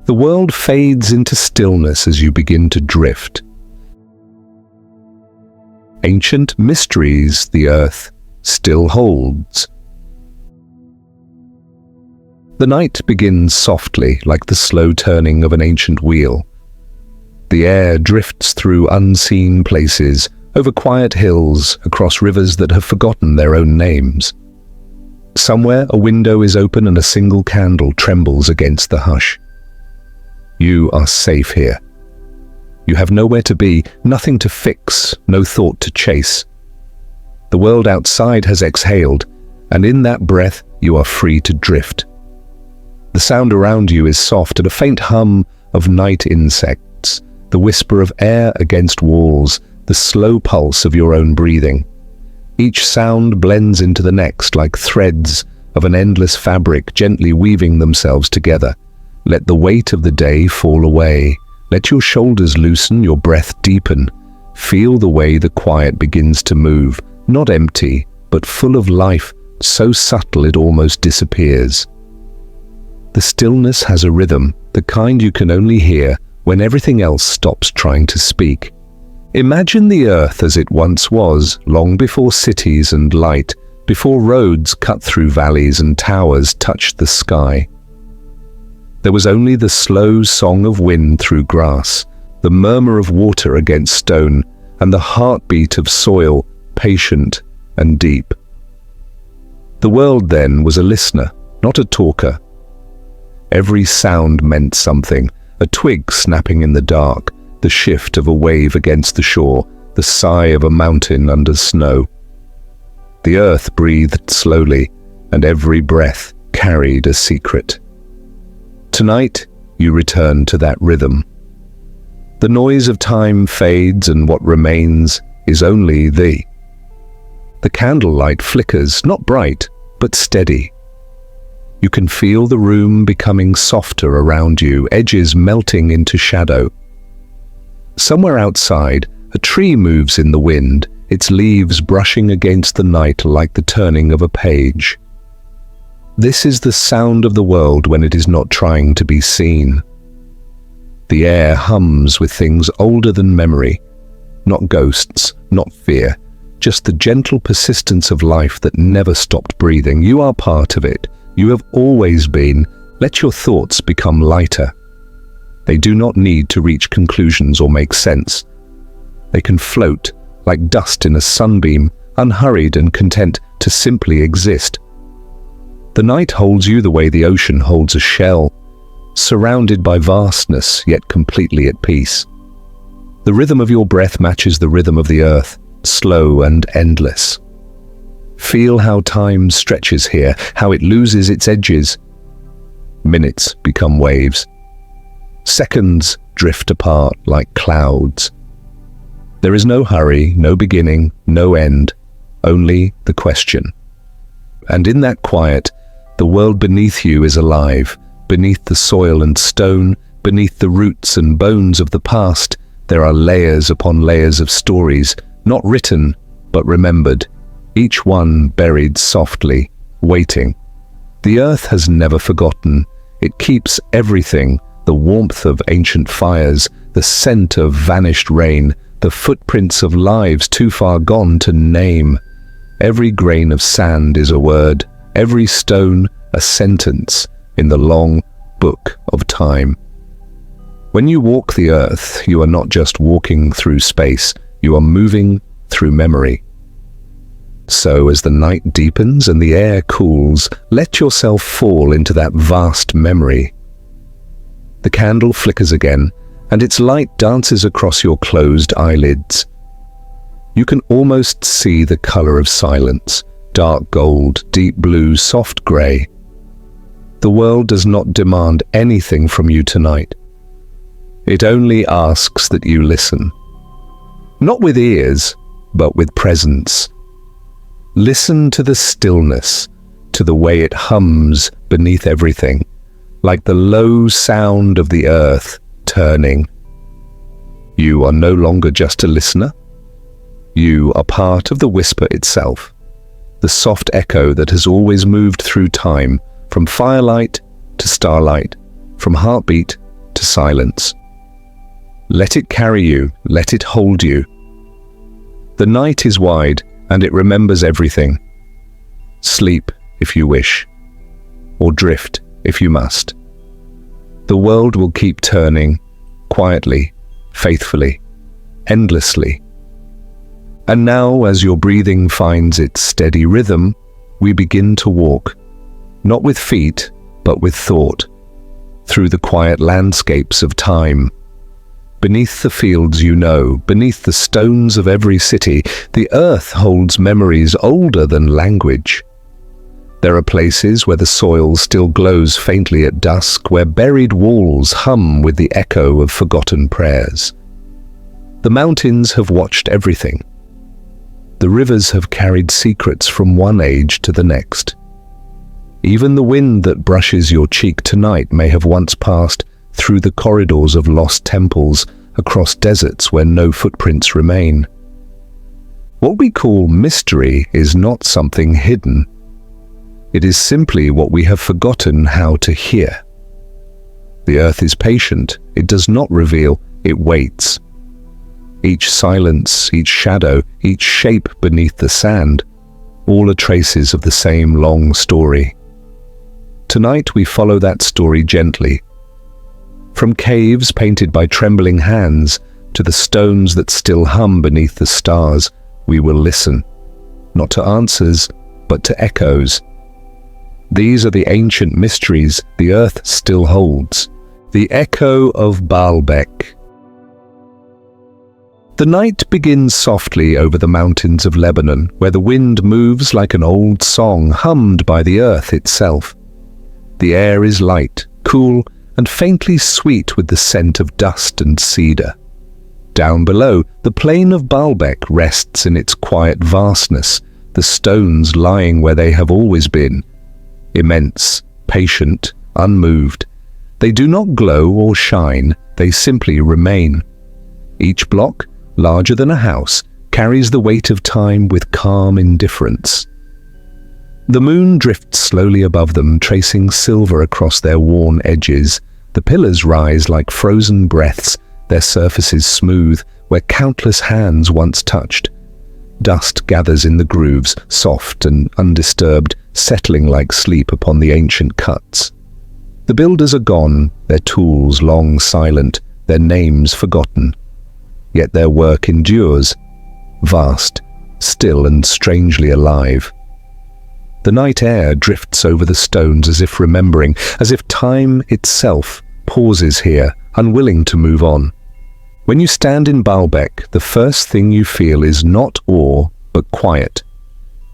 The world fades into stillness as you begin to drift. Ancient mysteries the earth still holds. The night begins softly, like the slow turning of an ancient wheel. The air drifts through unseen places, over quiet hills, across rivers that have forgotten their own names. Somewhere a window is open and a single candle trembles against the hush. You are safe here. You have nowhere to be, nothing to fix, no thought to chase. The world outside has exhaled, and in that breath you are free to drift. The sound around you is soft, and a faint hum of night insects, the whisper of air against walls, the slow pulse of your own breathing. Each sound blends into the next like threads of an endless fabric gently weaving themselves together. Let the weight of the day fall away. Let your shoulders loosen, your breath deepen. Feel the way the quiet begins to move, not empty, but full of life, so subtle it almost disappears. The stillness has a rhythm, the kind you can only hear when everything else stops trying to speak. Imagine the earth as it once was, long before cities and light, before roads cut through valleys and towers touched the sky. There was only the slow song of wind through grass, the murmur of water against stone, and the heartbeat of soil, patient and deep. The world then was a listener, not a talker. Every sound meant something, a twig snapping in the dark, the shift of a wave against the shore, the sigh of a mountain under snow. The earth breathed slowly, and every breath carried a secret. Tonight, you return to that rhythm. The noise of time fades, and what remains is only thee. The candlelight flickers, not bright, but steady. You can feel the room becoming softer around you, edges melting into shadow. Somewhere outside, a tree moves in the wind, its leaves brushing against the night like the turning of a page. This is the sound of the world when it is not trying to be seen. The air hums with things older than memory, not ghosts, not fear, just the gentle persistence of life that never stopped breathing. You are part of it. You have always been. Let your thoughts become lighter. They do not need to reach conclusions or make sense. They can float like dust in a sunbeam, unhurried and content to simply exist. The night holds you the way the ocean holds a shell, surrounded by vastness, yet completely at peace. The rhythm of your breath matches the rhythm of the earth, slow and endless. Feel how time stretches here, how it loses its edges. Minutes become waves. Seconds drift apart like clouds. There is no hurry, no beginning, no end, only the question. And in that quiet, the world beneath you is alive. Beneath the soil and stone, beneath the roots and bones of the past, there are layers upon layers of stories, not written, but remembered. Each one buried softly, waiting. The earth has never forgotten. It keeps everything, the warmth of ancient fires, the scent of vanished rain, the footprints of lives too far gone to name. Every grain of sand is a word, every stone a sentence in the long book of time. When you walk the earth, you are not just walking through space, you are moving through memory. So as the night deepens and the air cools, let yourself fall into that vast memory. The candle flickers again, and its light dances across your closed eyelids. You can almost see the color of silence, dark gold, deep blue, soft gray. The world does not demand anything from you tonight. It only asks that you listen. Not with ears, but with presence. Listen to the stillness, to the way it hums beneath everything, like the low sound of the earth turning. You are no longer just a listener. You are part of the whisper itself, the soft echo that has always moved through time, from firelight to starlight, from heartbeat to silence. Let it carry you, let it hold you. The night is wide, and it remembers everything. Sleep if you wish, or drift if you must. The world will keep turning, quietly, faithfully, endlessly. And now, as your breathing finds its steady rhythm, we begin to walk, not with feet, but with thought, through the quiet landscapes of time. Beneath the fields you know, beneath the stones of every city, the earth holds memories older than language. There are places where the soil still glows faintly at dusk, where buried walls hum with the echo of forgotten prayers. The mountains have watched everything. The rivers have carried secrets from one age to the next. Even the wind that brushes your cheek tonight may have once passed through the corridors of lost temples, across deserts where no footprints remain. What we call mystery is not something hidden. It is simply what we have forgotten how to hear. The earth is patient. It does not reveal, it waits. Each silence, each shadow, each shape beneath the sand, all are traces of the same long story. Tonight we follow that story gently. From caves painted by trembling hands to the stones that still hum beneath the stars, we will listen, not to answers, but to echoes. These are the ancient mysteries the earth still holds. The echo of Baalbek. The night begins softly over the mountains of Lebanon, where the wind moves like an old song hummed by the earth itself. The air is light, cool, and faintly sweet with the scent of dust and cedar. Down below, the plain of Baalbek rests in its quiet vastness, the stones lying where they have always been. Immense, patient, unmoved. They do not glow or shine, they simply remain. Each block, larger than a house, carries the weight of time with calm indifference. The moon drifts slowly above them, tracing silver across their worn edges. The pillars rise like frozen breaths, their surfaces smooth, where countless hands once touched. Dust gathers in the grooves, soft and undisturbed, settling like sleep upon the ancient cuts. The builders are gone, their tools long silent, their names forgotten. Yet their work endures, vast, still and strangely alive. The night air drifts over the stones as if remembering, as if time itself pauses here, unwilling to move on. When you stand in Baalbek, the first thing you feel is not awe, but quiet.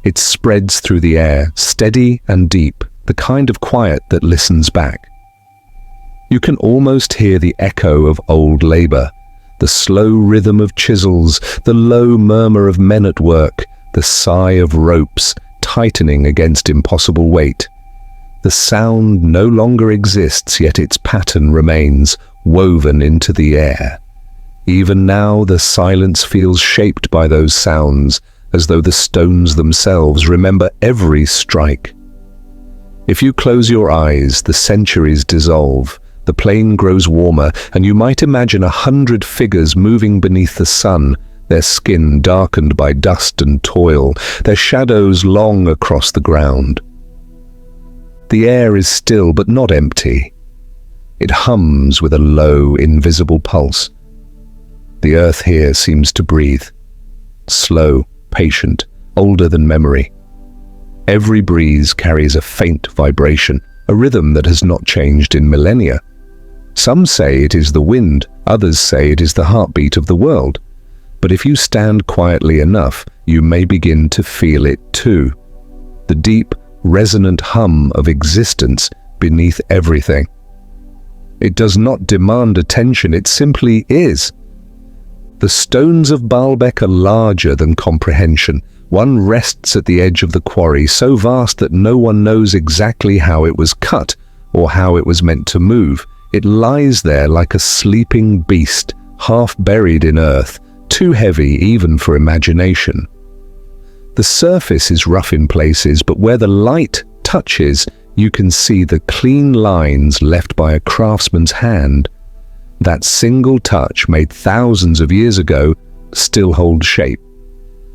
It spreads through the air, steady and deep, the kind of quiet that listens back. You can almost hear the echo of old labor, the slow rhythm of chisels, the low murmur of men at work, the sigh of ropes tightening against impossible weight. The sound no longer exists, yet its pattern remains, woven into the air. Even now, the silence feels shaped by those sounds, as though the stones themselves remember every strike. If you close your eyes, the centuries dissolve, the plain grows warmer, and you might imagine 100 figures moving beneath the sun, their skin darkened by dust and toil, their shadows long across the ground. The air is still but not empty. It hums with a low, invisible pulse. The earth here seems to breathe. Slow, patient, older than memory. Every breeze carries a faint vibration, a rhythm that has not changed in millennia. Some say it is the wind, others say it is the heartbeat of the world. But if you stand quietly enough, you may begin to feel it too. The deep, resonant hum of existence beneath everything. It does not demand attention, it simply is. The stones of Baalbek are larger than comprehension. One rests at the edge of the quarry, so vast that no one knows exactly how it was cut or how it was meant to move. It lies there like a sleeping beast, half buried in earth, too heavy even for imagination. The surface is rough in places, but where the light touches, you can see the clean lines left by a craftsman's hand. that single touch made thousands of years ago still holds shape.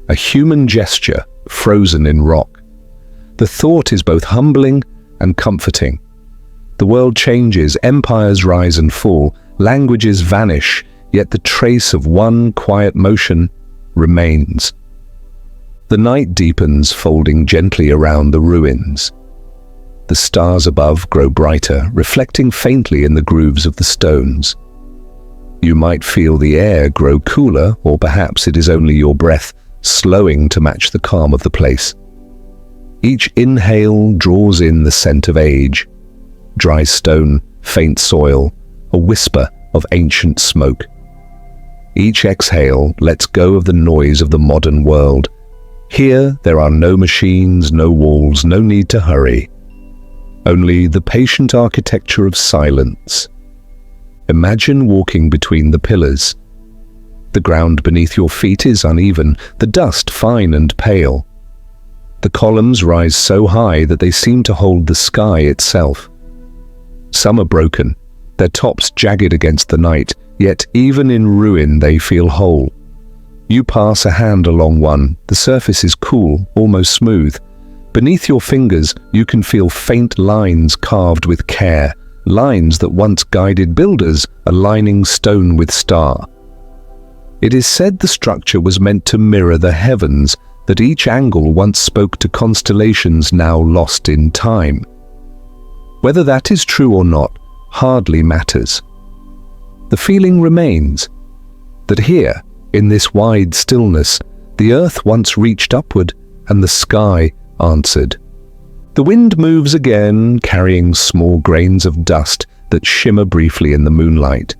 A human gesture frozen in rock. The thought is both humbling and comforting. The world changes, empires rise and fall, languages vanish, yet the trace of one quiet motion remains. The night deepens, folding gently around the ruins. The stars above grow brighter, reflecting faintly in the grooves of the stones. You might feel the air grow cooler, or perhaps it is only your breath slowing to match the calm of the place. Each inhale draws in the scent of age. Dry stone, faint soil, a whisper of ancient smoke. Each exhale lets go of the noise of the modern world. Here there are no machines, no walls, no need to hurry. Only the patient architecture of silence. Imagine walking between the pillars. The ground beneath your feet is uneven, the dust fine and pale. The columns rise so high that they seem to hold the sky itself. Some are broken, their tops jagged against the night, yet even in ruin they feel whole. You pass a hand along one, the surface is cool, almost smooth. Beneath your fingers you can feel faint lines carved with care, lines that once guided builders aligning stone with star. It is said the structure was meant to mirror the heavens, that each angle once spoke to constellations now lost in time. Whether that is true or not hardly matters. The feeling remains that here, in this wide stillness, the earth once reached upward and the sky answered. The wind moves again, carrying small grains of dust that shimmer briefly in the moonlight.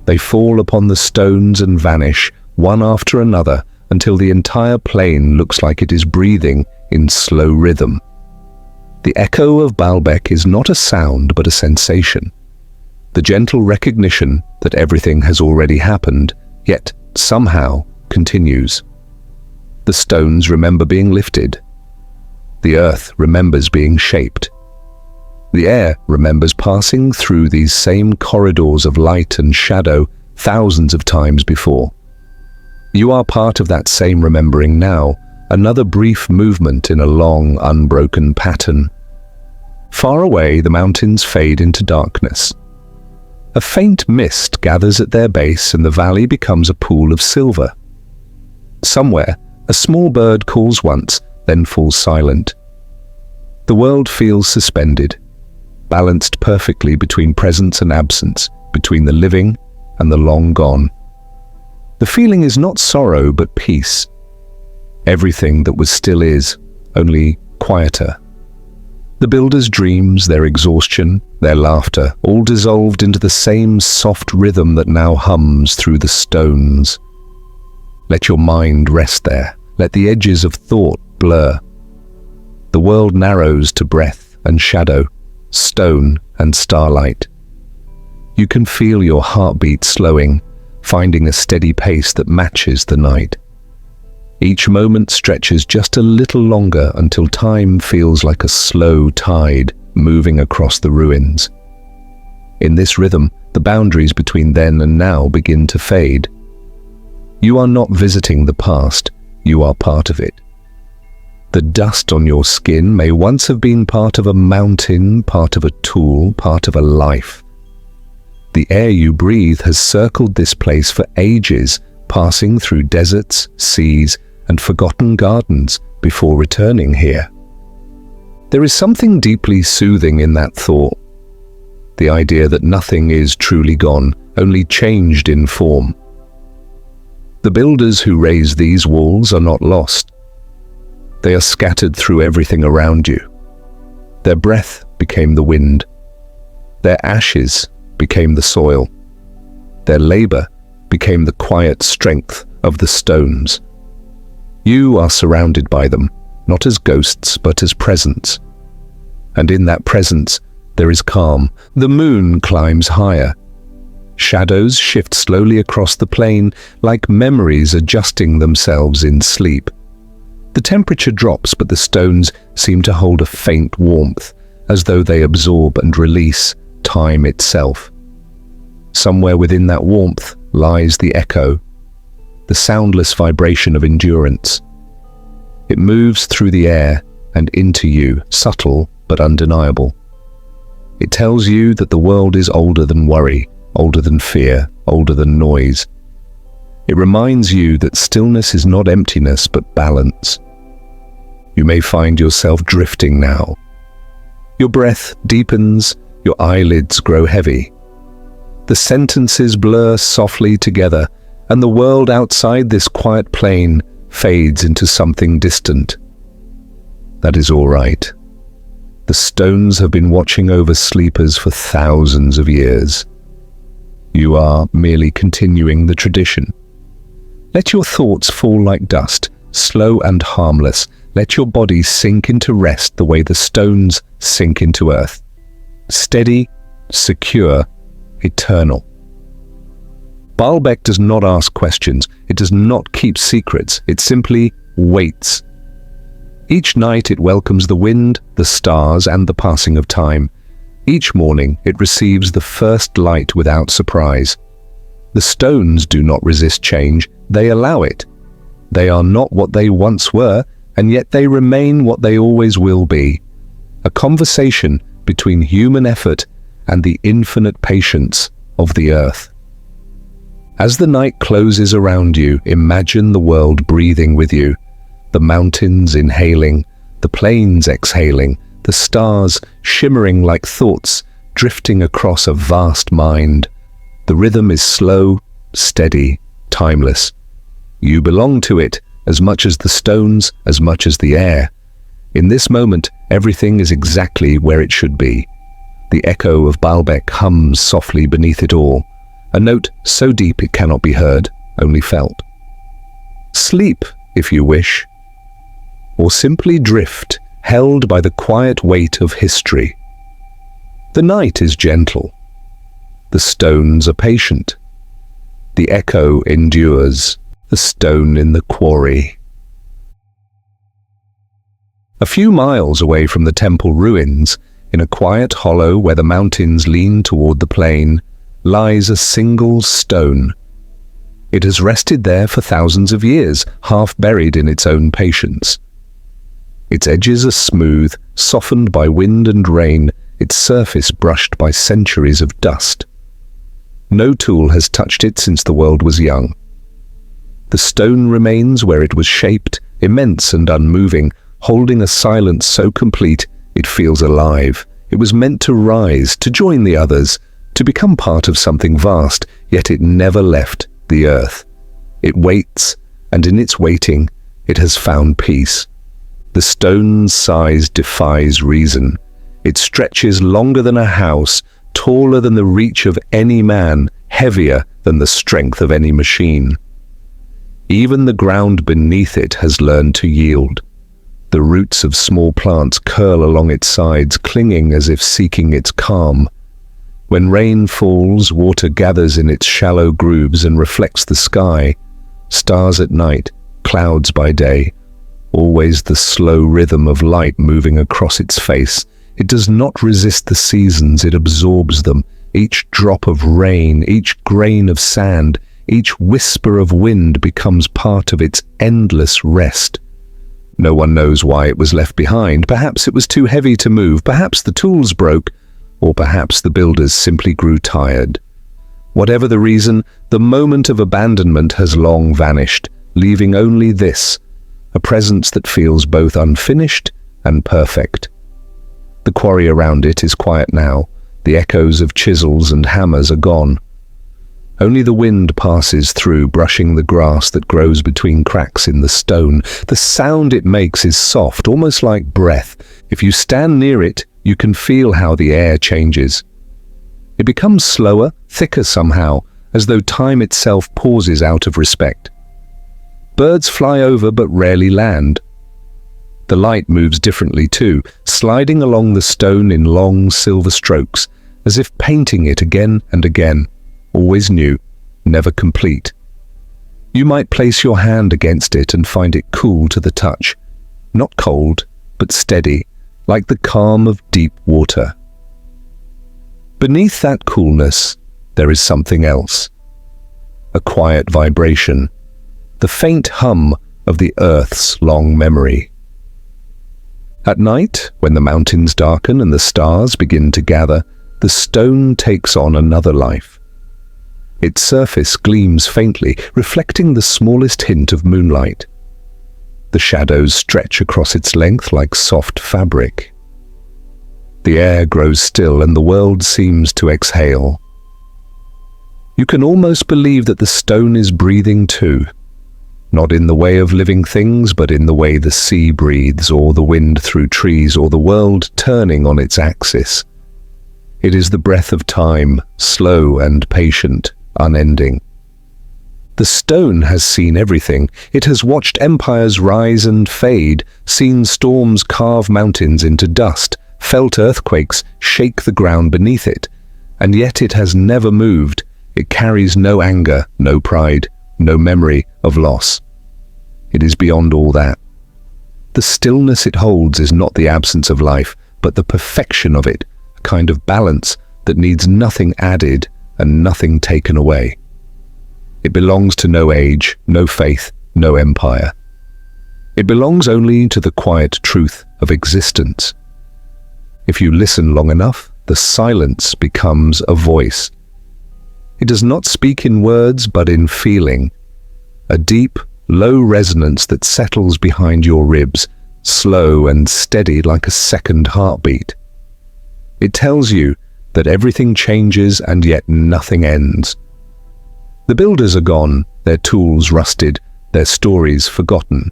They fall upon the stones and vanish, one after another, until the entire plain looks like it is breathing in slow rhythm. The echo of Baalbek is not a sound but a sensation. The gentle recognition that everything has already happened, yet somehow continues. The stones remember being lifted. The earth remembers being shaped. The air remembers passing through these same corridors of light and shadow thousands of times before. You are part of that same remembering now, another brief movement in a long, unbroken pattern. Far away, the mountains fade into darkness. A faint mist gathers at their base and the valley becomes a pool of silver. Somewhere, a small bird calls once, then falls silent. The world feels suspended, balanced perfectly between presence and absence, between the living and the long gone. The feeling is not sorrow but peace. Everything that was still is, only quieter. The builders' dreams, their exhaustion, their laughter, all dissolved into the same soft rhythm that now hums through the stones. Let your mind rest there. Let the edges of thought blur. The world narrows to breath and shadow, stone and starlight. You can feel your heartbeat slowing, finding a steady pace that matches the night. Each moment stretches just a little longer until time feels like a slow tide moving across the ruins. In this rhythm, the boundaries between then and now begin to fade. You are not visiting the past, you are part of it. The dust on your skin may once have been part of a mountain, part of a tool, part of a life. The air you breathe has circled this place for ages, passing through deserts, seas, and forgotten gardens before returning here. There is something deeply soothing in that thought. The idea that nothing is truly gone, only changed in form. The builders who raised these walls are not lost. They are scattered through everything around you. Their breath became the wind. Their ashes became the soil. Their labor became the quiet strength of the stones. You are surrounded by them, not as ghosts but as presence. And in that presence there is calm. The moon climbs higher. Shadows shift slowly across the plain, like memories adjusting themselves in sleep. The temperature drops, but the stones seem to hold a faint warmth, as though they absorb and release time itself. Somewhere within that warmth lies the echo, the soundless vibration of endurance. It moves through the air and into you, subtle but undeniable. It tells you that the world is older than worry, older than fear, older than noise. It reminds you that stillness is not emptiness but balance. You may find yourself drifting now. Your breath deepens, your eyelids grow heavy. The sentences blur softly together, and the world outside this quiet plane fades into something distant. That is all right. The stones have been watching over sleepers for thousands of years. You are merely continuing the tradition. Let your thoughts fall like dust, slow and harmless. Let your body sink into rest the way the stones sink into earth. Steady, secure, eternal. Baalbek does not ask questions. It does not keep secrets. It simply waits. Each night it welcomes the wind, the stars, and the passing of time. Each morning it receives the first light without surprise. The stones do not resist change. They allow it. They are not what they once were, and yet they remain what they always will be. A conversation between human effort and the infinite patience of the earth. As the night closes around you, imagine the world breathing with you. The mountains inhaling, the plains exhaling, the stars shimmering like thoughts drifting across a vast mind. The rhythm is slow, steady, timeless. You belong to it as much as the stones, as much as the air. In this moment, everything is exactly where it should be. The echo of Baalbek hums softly beneath it all, a note so deep it cannot be heard, only felt. Sleep, if you wish, or simply drift, held by the quiet weight of history. The night is gentle. The stones are patient. The echo endures, the stone in the quarry. A few miles away from the temple ruins, in a quiet hollow where the mountains lean toward the plain, lies a single stone. It has rested there for thousands of years, half buried in its own patience. Its edges are smooth, softened by wind and rain, its surface brushed by centuries of dust. No tool has touched it since the world was young. The stone remains where it was shaped, immense and unmoving, holding a silence so complete it feels alive. It was meant to rise, to join the others, to become part of something vast, yet it never left the earth. It waits, and in its waiting, it has found peace. The stone's size defies reason. It stretches longer than a house, taller than the reach of any man, heavier than the strength of any machine. Even the ground beneath it has learned to yield. The roots of small plants curl along its sides, clinging as if seeking its calm. When rain falls, water gathers in its shallow grooves and reflects the sky. Stars at night, clouds by day, always the slow rhythm of light moving across its face. It does not resist the seasons, it absorbs them. Each drop of rain, each grain of sand, each whisper of wind becomes part of its endless rest. No one knows why it was left behind. Perhaps it was too heavy to move, perhaps the tools broke, or perhaps the builders simply grew tired. Whatever the reason, the moment of abandonment has long vanished, leaving only this, a presence that feels both unfinished and perfect. The quarry around it is quiet now. The echoes of chisels and hammers are gone. Only the wind passes through, brushing the grass that grows between cracks in the stone. The sound it makes is soft, almost like breath. If you stand near it, you can feel how the air changes. It becomes slower, thicker somehow, as though time itself pauses out of respect. Birds fly over but rarely land. The light moves differently too, sliding along the stone in long silver strokes, as if painting it again and again. Always new, never complete. You might place your hand against it and find it cool to the touch. Not cold, but steady, like the calm of deep water. Beneath that coolness, there is something else. A quiet vibration, the faint hum of the Earth's long memory. At night, when the mountains darken and the stars begin to gather, the stone takes on another life. Its surface gleams faintly, reflecting the smallest hint of moonlight. The shadows stretch across its length like soft fabric. The air grows still and the world seems to exhale. You can almost believe that the stone is breathing too, not in the way of living things, but in the way the sea breathes, or the wind through trees, or the world turning on its axis. It is the breath of time, slow and patient, unending. The stone has seen everything. It has watched empires rise and fade, seen storms carve mountains into dust, felt earthquakes shake the ground beneath it, and yet it has never moved. It carries no anger, no pride, no memory of loss. It is beyond all that. The stillness it holds is not the absence of life, but the perfection of it, a kind of balance that needs nothing added and nothing taken away. It belongs to no age, no faith, no empire. It belongs only to the quiet truth of existence. If you listen long enough, the silence becomes a voice. It does not speak in words, but in feeling. A deep, low resonance that settles behind your ribs, slow and steady like a second heartbeat. It tells you that everything changes and yet nothing ends. The builders are gone, their tools rusted, their stories forgotten.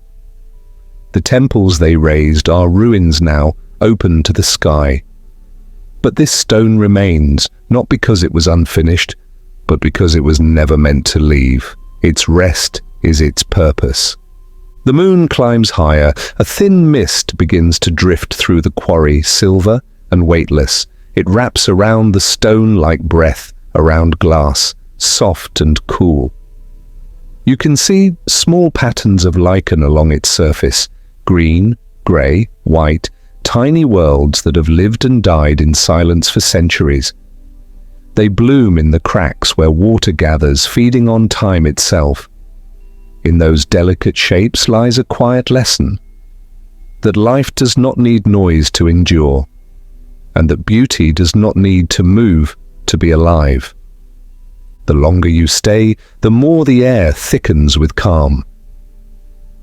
The temples they raised are ruins now, open to the sky. But this stone remains, not because it was unfinished, but because it was never meant to leave. Its rest is its purpose. The moon climbs higher. A thin mist begins to drift through the quarry, silver and weightless. It wraps around the stone like breath around glass, soft and cool. You can see small patterns of lichen along its surface, green, grey, white, tiny worlds that have lived and died in silence for centuries. They bloom in the cracks where water gathers, feeding on time itself. In those delicate shapes lies a quiet lesson, that life does not need noise to endure, and that beauty does not need to move to be alive. The longer you stay, the more the air thickens with calm.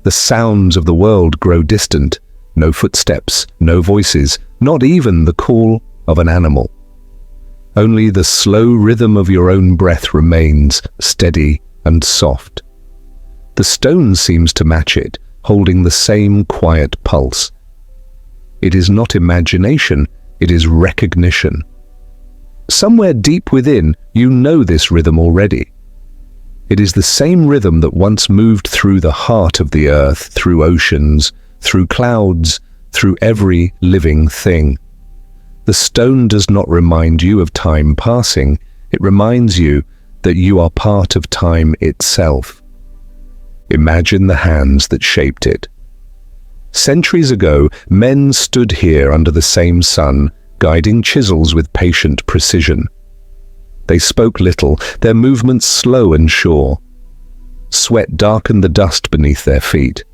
The sounds of the world grow distant, no footsteps, no voices, not even the call of an animal. Only the slow rhythm of your own breath remains, steady and soft. The stone seems to match it, holding the same quiet pulse. It is not imagination, it is recognition. Somewhere deep within, you know this rhythm already. It is the same rhythm that once moved through the heart of the earth, through oceans, through clouds, through every living thing. The stone does not remind you of time passing, it reminds you that you are part of time itself. Imagine the hands that shaped it. Centuries ago, men stood here under the same sun, guiding chisels with patient precision. They spoke little, their movements slow and sure. Sweat darkened the dust beneath their feet.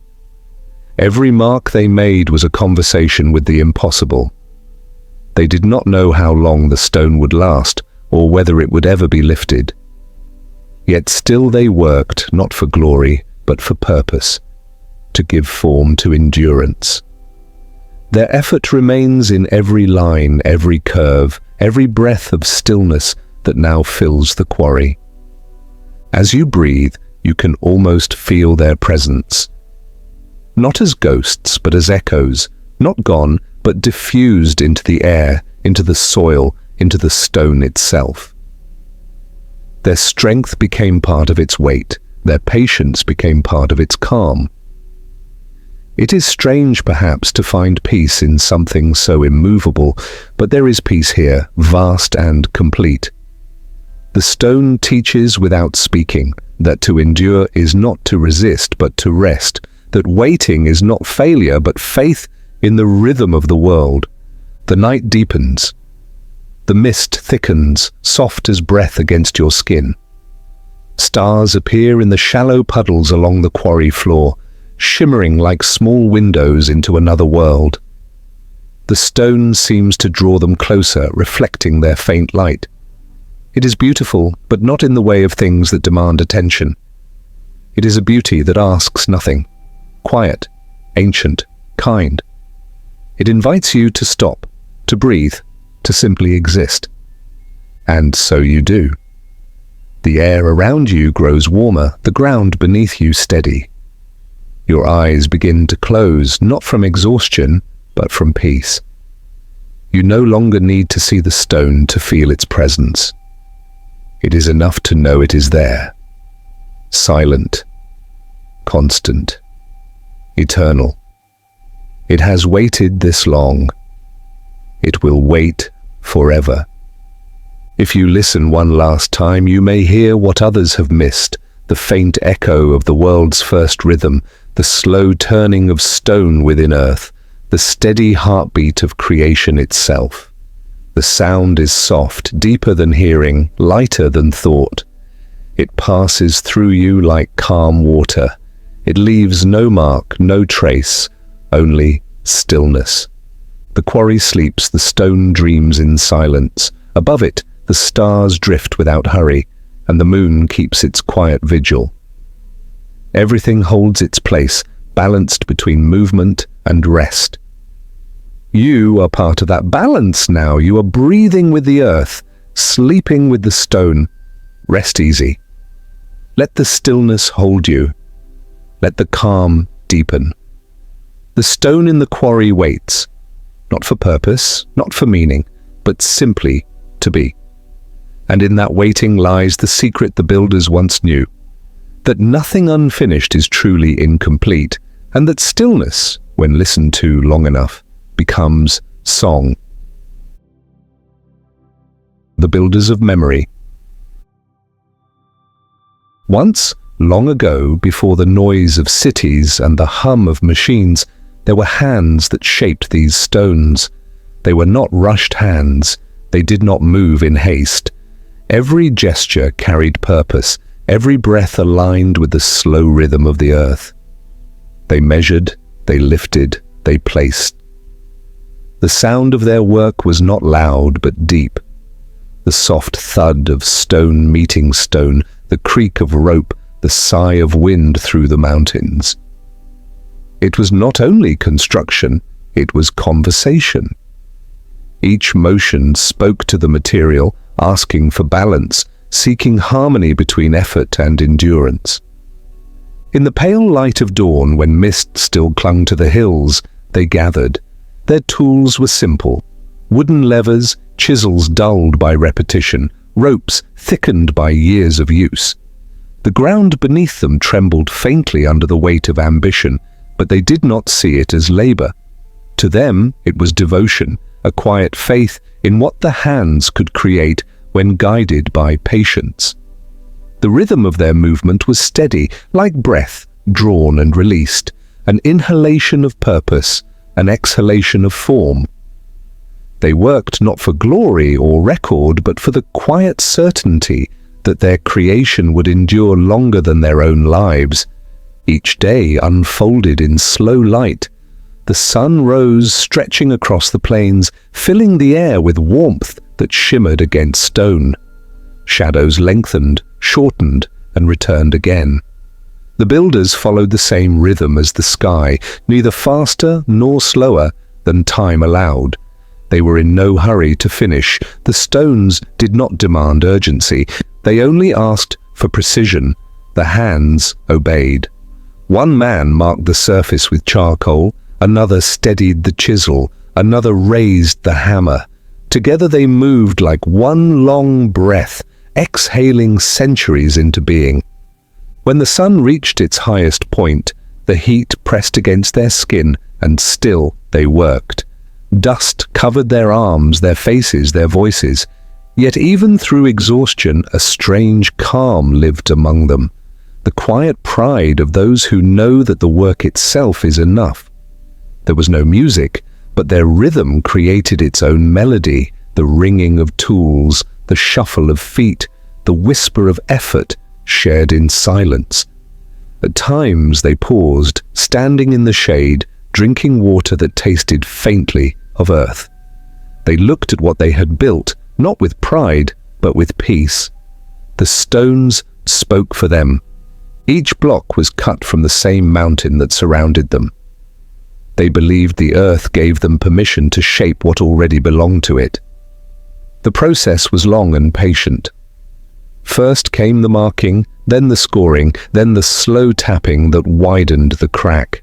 Every mark they made was a conversation with the impossible. They did not know how long the stone would last, or whether it would ever be lifted. Yet still they worked, not for glory, but for purpose, to give form to endurance. Their effort remains in every line, every curve, every breath of stillness that now fills the quarry. As you breathe, you can almost feel their presence. Not as ghosts, but as echoes, not gone, but diffused into the air, into the soil, into the stone itself. Their strength became part of its weight, their patience became part of its calm. It is strange, perhaps, to find peace in something so immovable, but there is peace here, vast and complete. The stone teaches without speaking, that to endure is not to resist, but to rest, that waiting is not failure, but faith in the rhythm of the world. The night deepens. The mist thickens, soft as breath against your skin. Stars appear in the shallow puddles along the quarry floor, shimmering like small windows into another world. The stone seems to draw them closer, reflecting their faint light. It is beautiful, but not in the way of things that demand attention. It is a beauty that asks nothing. Quiet, ancient, kind. It invites you to stop, to breathe, to simply exist. And so you do. The air around you grows warmer, the ground beneath you steady. Your eyes begin to close, not from exhaustion, but from peace. You no longer need to see the stone to feel its presence. It is enough to know it is there. Silent, constant, eternal. It has waited this long. It will wait forever. If you listen one last time, you may hear what others have missed, the faint echo of the world's first rhythm, the slow turning of stone within earth, the steady heartbeat of creation itself. The sound is soft, deeper than hearing, lighter than thought. It passes through you like calm water. It leaves no mark, no trace, only stillness. The quarry sleeps, the stone dreams in silence. Above it, the stars drift without hurry, and the moon keeps its quiet vigil. Everything holds its place, balanced between movement and rest. You are part of that balance now. You are breathing with the earth, sleeping with the stone. Rest easy. Let the stillness hold you. Let the calm deepen. The stone in the quarry waits, not for purpose, not for meaning, but simply to be. And in that waiting lies the secret the builders once knew, that nothing unfinished is truly incomplete, and that stillness, when listened to long enough, becomes song. The builders of memory. Once, long ago, before the noise of cities and the hum of machines, there were hands that shaped these stones. They were not rushed hands. They did not move in haste. Every gesture carried purpose, every breath aligned with the slow rhythm of the earth. They measured, they lifted, they placed. The sound of their work was not loud but deep. The soft thud of stone meeting stone, the creak of rope, the sigh of wind through the mountains. It was not only construction, it was conversation. Each motion spoke to the material, asking for balance, seeking harmony between effort and endurance. In the pale light of dawn, when mist still clung to the hills, they gathered. Their tools were simple: wooden levers, chisels dulled by repetition, ropes thickened by years of use. The ground beneath them trembled faintly under the weight of ambition, but they did not see it as labor. To them, it was devotion, a quiet faith in what the hands could create when guided by patience. The rhythm of their movement was steady, like breath, drawn and released, an inhalation of purpose, an exhalation of form. They worked not for glory or record, but for the quiet certainty that their creation would endure longer than their own lives. Each day unfolded in slow light. The sun rose, stretching across the plains, filling the air with warmth that shimmered against stone. Shadows lengthened, shortened, and returned again. The builders followed the same rhythm as the sky, neither faster nor slower than time allowed. They were in no hurry to finish. The stones did not demand urgency. They only asked for precision. The hands obeyed. One man marked the surface with charcoal, another steadied the chisel, another raised the hammer. Together they moved like one long breath, exhaling centuries into being. When the sun reached its highest point, the heat pressed against their skin, and still they worked. Dust covered their arms, their faces, their voices. Yet even through exhaustion, a strange calm lived among them. The quiet pride of those who know that the work itself is enough. There was no music, but their rhythm created its own melody, the ringing of tools, the shuffle of feet, the whisper of effort shared in silence. At times they paused, standing in the shade, drinking water that tasted faintly of earth. They looked at what they had built, not with pride, but with peace. The stones spoke for them. Each block was cut from the same mountain that surrounded them. They believed the earth gave them permission to shape what already belonged to it. The process was long and patient. First came the marking, then the scoring, then the slow tapping that widened the crack.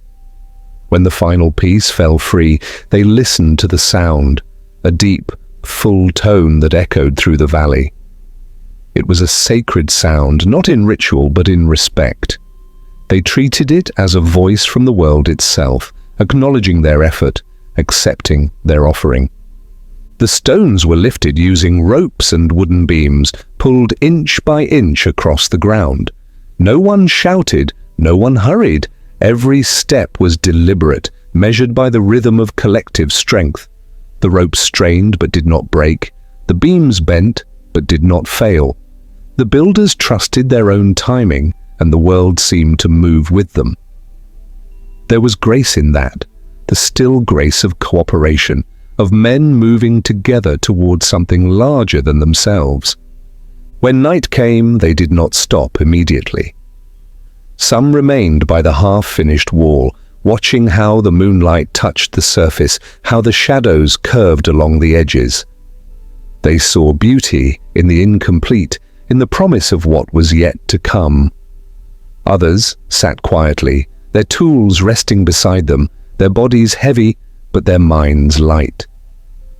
When the final piece fell free, they listened to the sound, a deep, full tone that echoed through the valley. It was a sacred sound, not in ritual but in respect. They treated it as a voice from the world itself, acknowledging their effort, accepting their offering. The stones were lifted using ropes and wooden beams, pulled inch by inch across the ground. No one shouted, no one hurried. Every step was deliberate, measured by the rhythm of collective strength. The ropes strained but did not break. The beams bent but did not fail. The builders trusted their own timing, and the world seemed to move with them. There was grace in that, the still grace of cooperation, of men moving together towards something larger than themselves. When night came, they did not stop immediately. Some remained by the half-finished wall, watching how the moonlight touched the surface, how the shadows curved along the edges. They saw beauty in the incomplete, in the promise of what was yet to come. Others sat quietly, their tools resting beside them, their bodies heavy, but their minds light.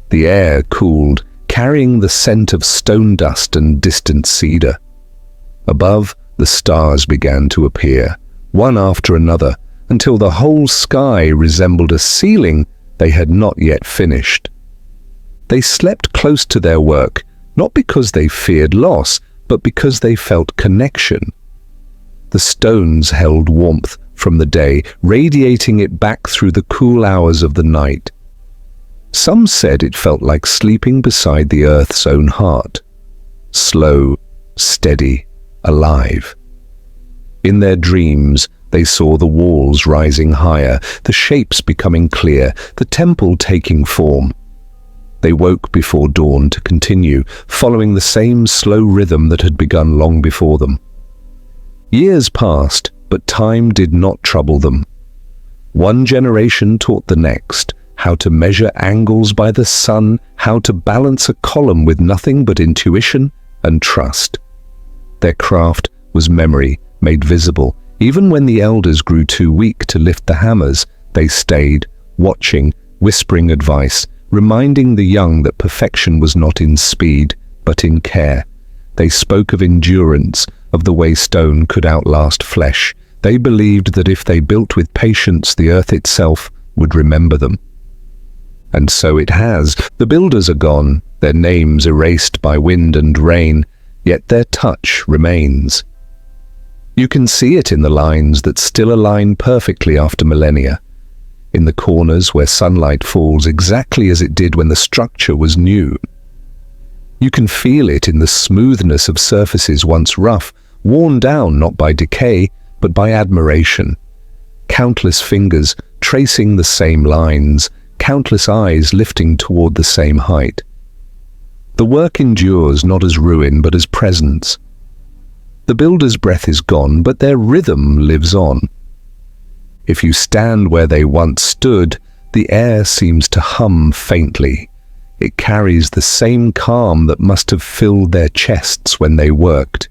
The air cooled, carrying the scent of stone dust and distant cedar. Above, the stars began to appear, one after another, until the whole sky resembled a ceiling they had not yet finished. They slept close to their work, not because they feared loss, but because they felt connection. The stones held warmth from the day, radiating it back through the cool hours of the night. Some said it felt like sleeping beside the earth's own heart, slow, steady, alive. In their dreams, they saw the walls rising higher, the shapes becoming clear, the temple taking form. They woke before dawn to continue, following the same slow rhythm that had begun long before them. Years passed, but time did not trouble them. One generation taught the next how to measure angles by the sun, how to balance a column with nothing but intuition and trust. Their craft was memory made visible. Even when the elders grew too weak to lift the hammers, they stayed, watching, whispering advice, reminding the young that perfection was not in speed, but in care. They spoke of endurance, of the way stone could outlast flesh. They believed that if they built with patience, the earth itself would remember them. And so it has. The builders are gone, their names erased by wind and rain, yet their touch remains. You can see it in the lines that still align perfectly after millennia, in the corners where sunlight falls exactly as it did when the structure was new. You can feel it in the smoothness of surfaces once rough, worn down not by decay, but by admiration. Countless fingers tracing the same lines, countless eyes lifting toward the same height. The work endures not as ruin, but as presence. The builder's breath is gone, but their rhythm lives on. If you stand where they once stood, the air seems to hum faintly. It carries the same calm that must have filled their chests when they worked.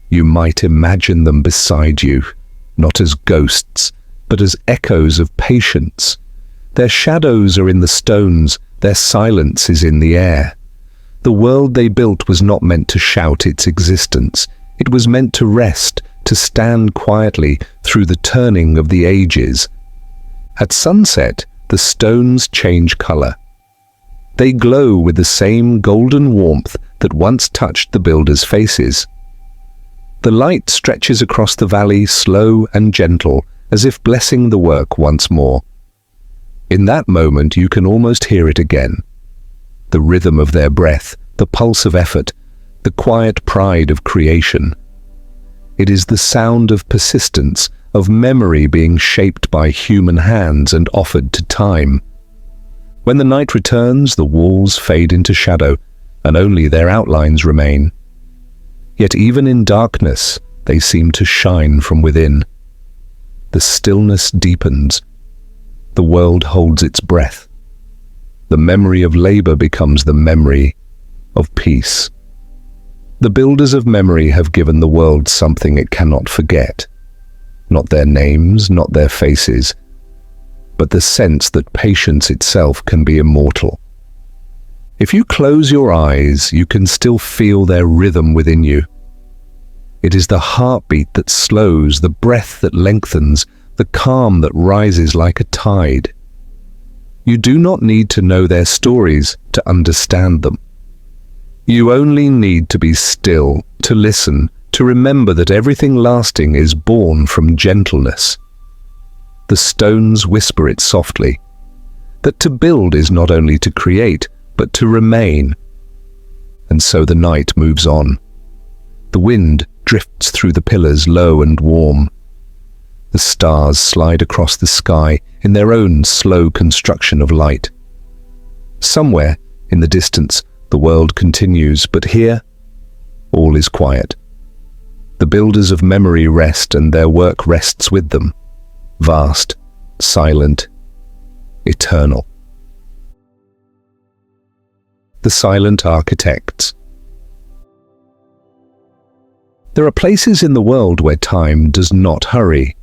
You might imagine them beside you, not as ghosts, but as echoes of patience. Their shadows are in the stones, their silence is in the air. The world they built was not meant to shout its existence. It was meant to rest, to stand quietly through the turning of the ages. At sunset, the stones change color. They glow with the same golden warmth that once touched the builders' faces. The light stretches across the valley, slow and gentle, as if blessing the work once more. In that moment, you can almost hear it again. the rhythm of their breath, the pulse of effort, the quiet pride of creation. It is the sound of persistence, of memory being shaped by human hands and offered to time. When the night returns, the walls fade into shadow, and only their outlines remain. Yet even in darkness, they seem to shine from within. The stillness deepens. The world holds its breath. The memory of labor becomes the memory of peace. The builders of memory have given the world something it cannot forget. Not their names, not their faces, but the sense that patience itself can be immortal. If you close your eyes, you can still feel their rhythm within you. It is the heartbeat that slows, the breath that lengthens, the calm that rises like a tide. You do not need to know their stories to understand them. You only need to be still, to listen, to remember that everything lasting is born from gentleness. The stones whisper it softly, that to build is not only to create, but to remain. And so the night moves on. The wind drifts through the pillars low and warm. The stars slide across the sky in their own slow construction of light. Somewhere in the distance, the world continues, but here, all is quiet. The builders of memory rest, and their work rests with them. Vast, silent, eternal. The silent architects. There are places in the world where time does not hurry.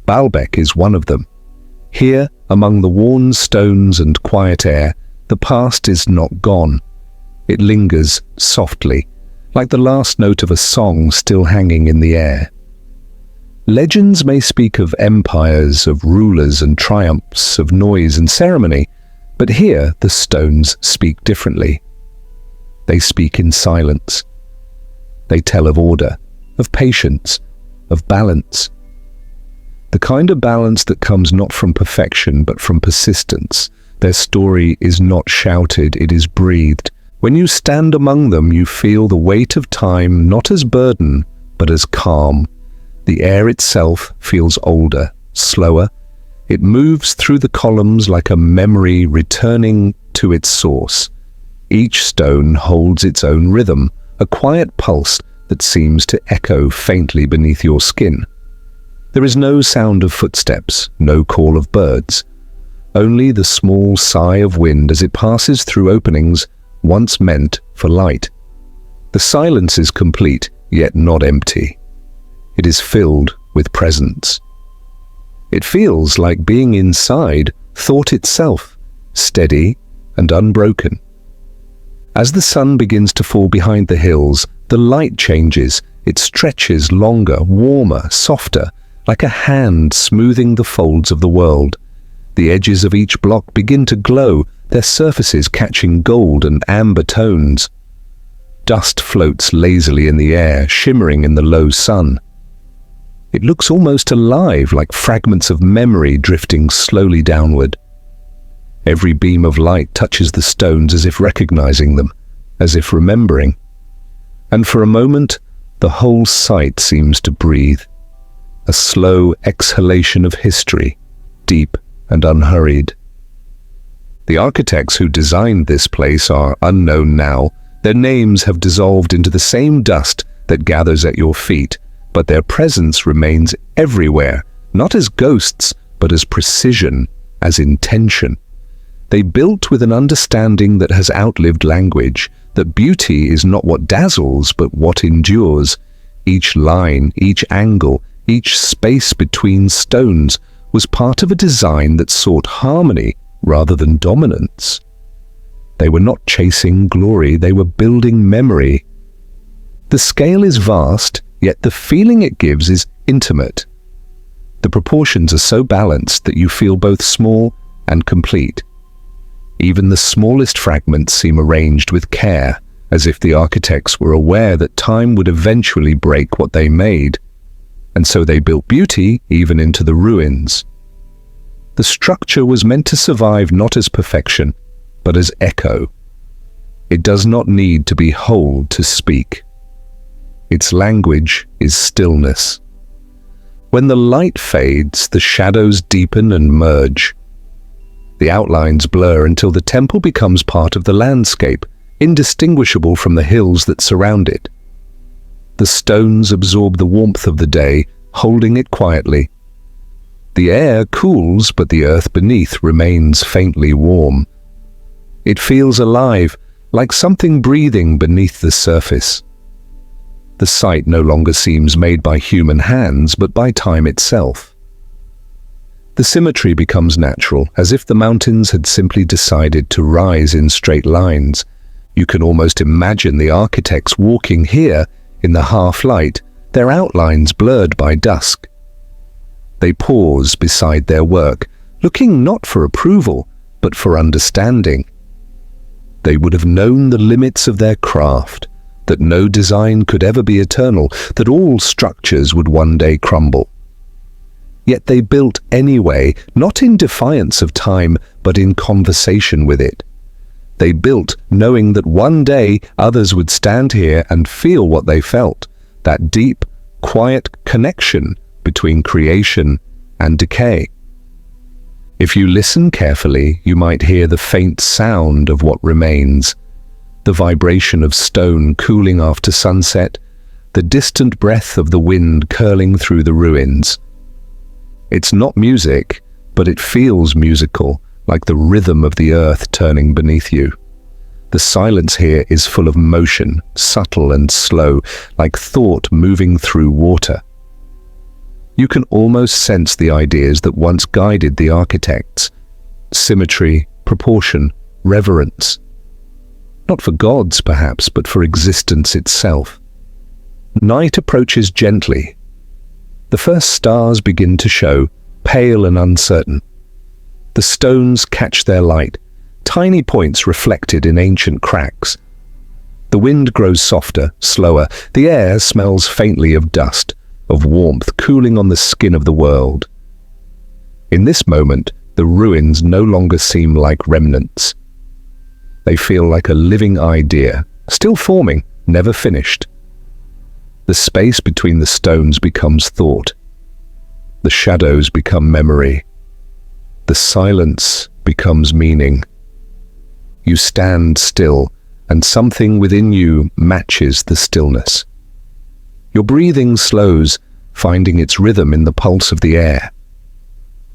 Baalbek is one of them. Here, among the worn stones and quiet air, the past is not gone. It lingers softly, like the last note of a song still hanging in the air. Legends may speak of empires, of rulers and triumphs, of noise and ceremony, but here the stones speak differently. They speak in silence. They tell of order, of patience, of balance. The kind of balance that comes not from perfection but from persistence. Their story is not shouted, it is breathed. When you stand among them, you feel the weight of time not as burden, but as calm. The air itself feels older, slower. It moves through the columns like a memory returning to its source. Each stone holds its own rhythm, a quiet pulse that seems to echo faintly beneath your skin. There is no sound of footsteps, no call of birds. Only the small sigh of wind as it passes through openings once meant for light. The silence is complete, yet not empty. It is filled with presence. It feels like being inside thought itself, steady and unbroken. As the sun begins to fall behind the hills, the light changes. It stretches longer, warmer, softer, like a hand smoothing the folds of the world. The edges of each block begin to glow, their surfaces catching gold and amber tones. Dust floats lazily in the air, shimmering in the low sun. It looks almost alive, like fragments of memory drifting slowly downward. Every beam of light touches the stones as if recognizing them, as if remembering. And for a moment, the whole site seems to breathe. A slow exhalation of history, deep and unhurried. The architects who designed this place are unknown now. Their names have dissolved into the same dust that gathers at your feet, but their presence remains everywhere, not as ghosts, but as precision, as intention. They built with an understanding that has outlived language, that beauty is not what dazzles, but what endures. Each line, each angle, each space between stones was part of a design that sought harmony rather than dominance. They were not chasing glory, they were building memory. The scale is vast, yet the feeling it gives is intimate. The proportions are so balanced that you feel both small and complete. Even the smallest fragments seem arranged with care, as if the architects were aware that time would eventually break what they made. And so they built beauty even into the ruins. The structure was meant to survive not as perfection, but as echo. It does not need to be whole to speak. Its language is stillness. When the light fades, the shadows deepen and merge. The outlines blur until the temple becomes part of the landscape, indistinguishable from the hills that surround it. The stones absorb the warmth of the day, holding it quietly. The air cools, but the earth beneath remains faintly warm. It feels alive, like something breathing beneath the surface. The sight no longer seems made by human hands, but by time itself. The symmetry becomes natural, as if the mountains had simply decided to rise in straight lines. You can almost imagine the architects walking here in the half-light, their outlines blurred by dusk. They pause beside their work, looking not for approval, but for understanding. They would have known the limits of their craft, that no design could ever be eternal, that all structures would one day crumble. Yet they built anyway, not in defiance of time, but in conversation with it. They built knowing that one day others would stand here and feel what they felt, that deep, quiet connection between creation and decay. If you listen carefully, you might hear the faint sound of what remains, the vibration of stone cooling after sunset, the distant breath of the wind curling through the ruins. It's not music, but it feels musical, like the rhythm of the earth turning beneath you. The silence here is full of motion, subtle and slow, like thought moving through water. You can almost sense the ideas that once guided the architects: symmetry, proportion, reverence. Not for gods, perhaps, but for existence itself. Night approaches gently. The first stars begin to show, pale and uncertain. The stones catch their light, tiny points reflected in ancient cracks. The wind grows softer, slower. The air smells faintly of dust, of warmth cooling on the skin of the world. In this moment, the ruins no longer seem like remnants. They feel like a living idea, still forming, never finished. The space between the stones becomes thought. The shadows become memory. The silence becomes meaning. You stand still, and something within you matches the stillness. Your breathing slows, finding its rhythm in the pulse of the air.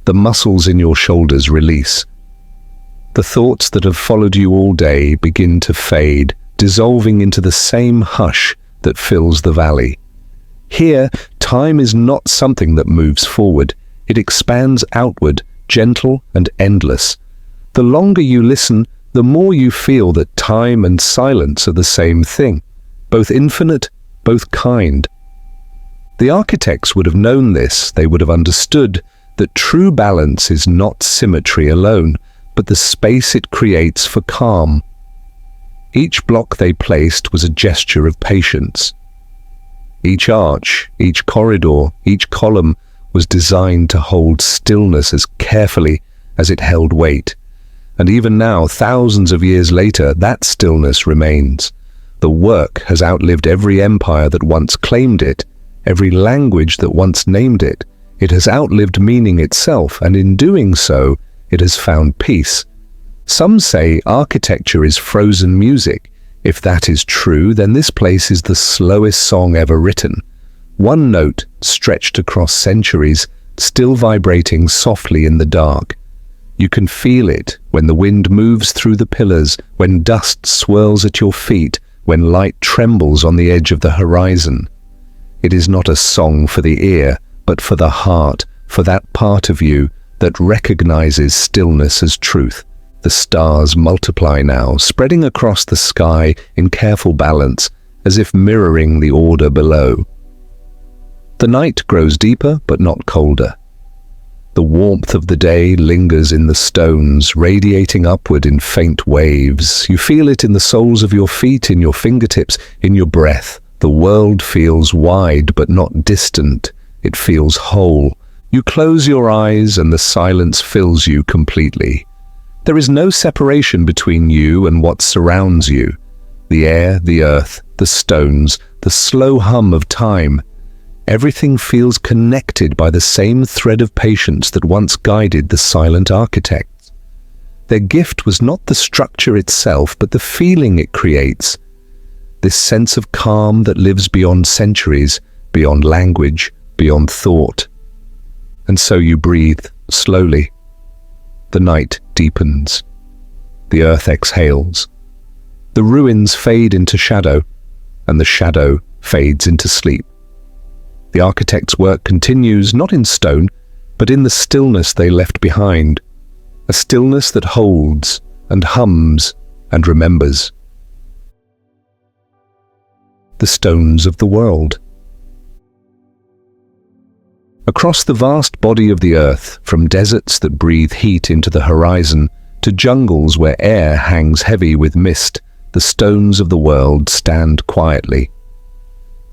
The muscles in your shoulders release. The thoughts that have followed you all day begin to fade, dissolving into the same hush that fills the valley. Here, time is not something that moves forward. It expands outward, gentle and endless. The longer you listen, the more you feel that time and silence are the same thing, both infinite, both kind. The architects would have known this. They would have understood that true balance is not symmetry alone, but the space it creates for calm. Each block they placed was a gesture of patience. Each arch, each corridor, each column was designed to hold stillness as carefully as it held weight. And even now, thousands of years later, that stillness remains. The work has outlived every empire that once claimed it, every language that once named it. It has outlived meaning itself, and in doing so, it has found peace. Some say architecture is frozen music. If that is true, then this place is the slowest song ever written. One note, stretched across centuries, still vibrating softly in the dark. You can feel it when the wind moves through the pillars, when dust swirls at your feet, when light trembles on the edge of the horizon. It is not a song for the ear, but for the heart, for that part of you that recognizes stillness as truth. The stars multiply now, spreading across the sky in careful balance, as if mirroring the order below. The night grows deeper, but not colder. The warmth of the day lingers in the stones, radiating upward in faint waves. You feel it in the soles of your feet, in your fingertips, in your breath. The world feels wide, but not distant. It feels whole. You close your eyes and the silence fills you completely. There is no separation between you and what surrounds you. The air, the earth, the stones, the slow hum of time. Everything feels connected by the same thread of patience that once guided the silent architects. Their gift was not the structure itself, but the feeling it creates. This sense of calm that lives beyond centuries, beyond language, beyond thought. And so you breathe, slowly. The night deepens. The earth exhales. The ruins fade into shadow, and the shadow fades into sleep. The architect's work continues not in stone, but in the stillness they left behind, a stillness that holds and hums and remembers. The stones of the world. Across the vast body of the earth, from deserts that breathe heat into the horizon to jungles where air hangs heavy with mist, the stones of the world stand quietly.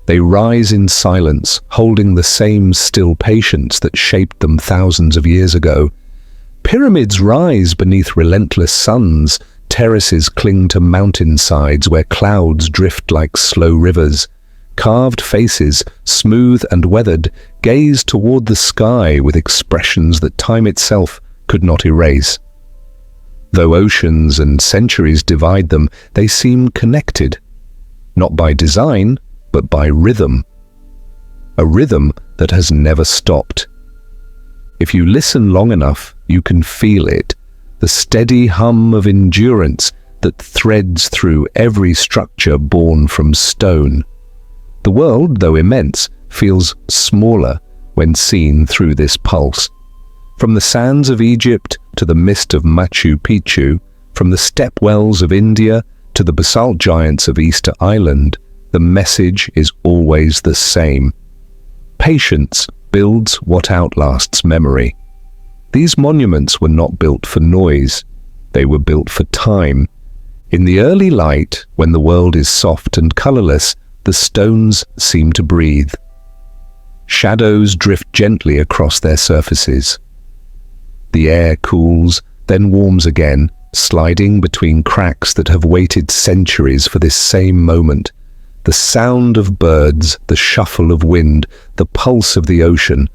They rise in silence, holding the same still patience that shaped them thousands of years ago. Pyramids rise beneath relentless suns, terraces cling to mountainsides where clouds drift like slow rivers. Carved faces, smooth and weathered, gaze toward the sky with expressions that time itself could not erase. Though oceans and centuries divide them, they seem connected, not by design, but by rhythm. A rhythm that has never stopped. If you listen long enough, you can feel it, the steady hum of endurance that threads through every structure born from stone. The world, though immense, feels smaller when seen through this pulse. From the sands of Egypt to the mist of Machu Picchu, from the step wells of India to the basalt giants of Easter Island, the message is always the same. Patience builds what outlasts memory. These monuments were not built for noise. They were built for time. In the early light, when the world is soft and colorless, the stones seem to breathe. Shadows drift gently across their surfaces. The air cools, then warms again, sliding between cracks that have waited centuries for this same moment. The sound of birds, the shuffle of wind, the pulse of the ocean,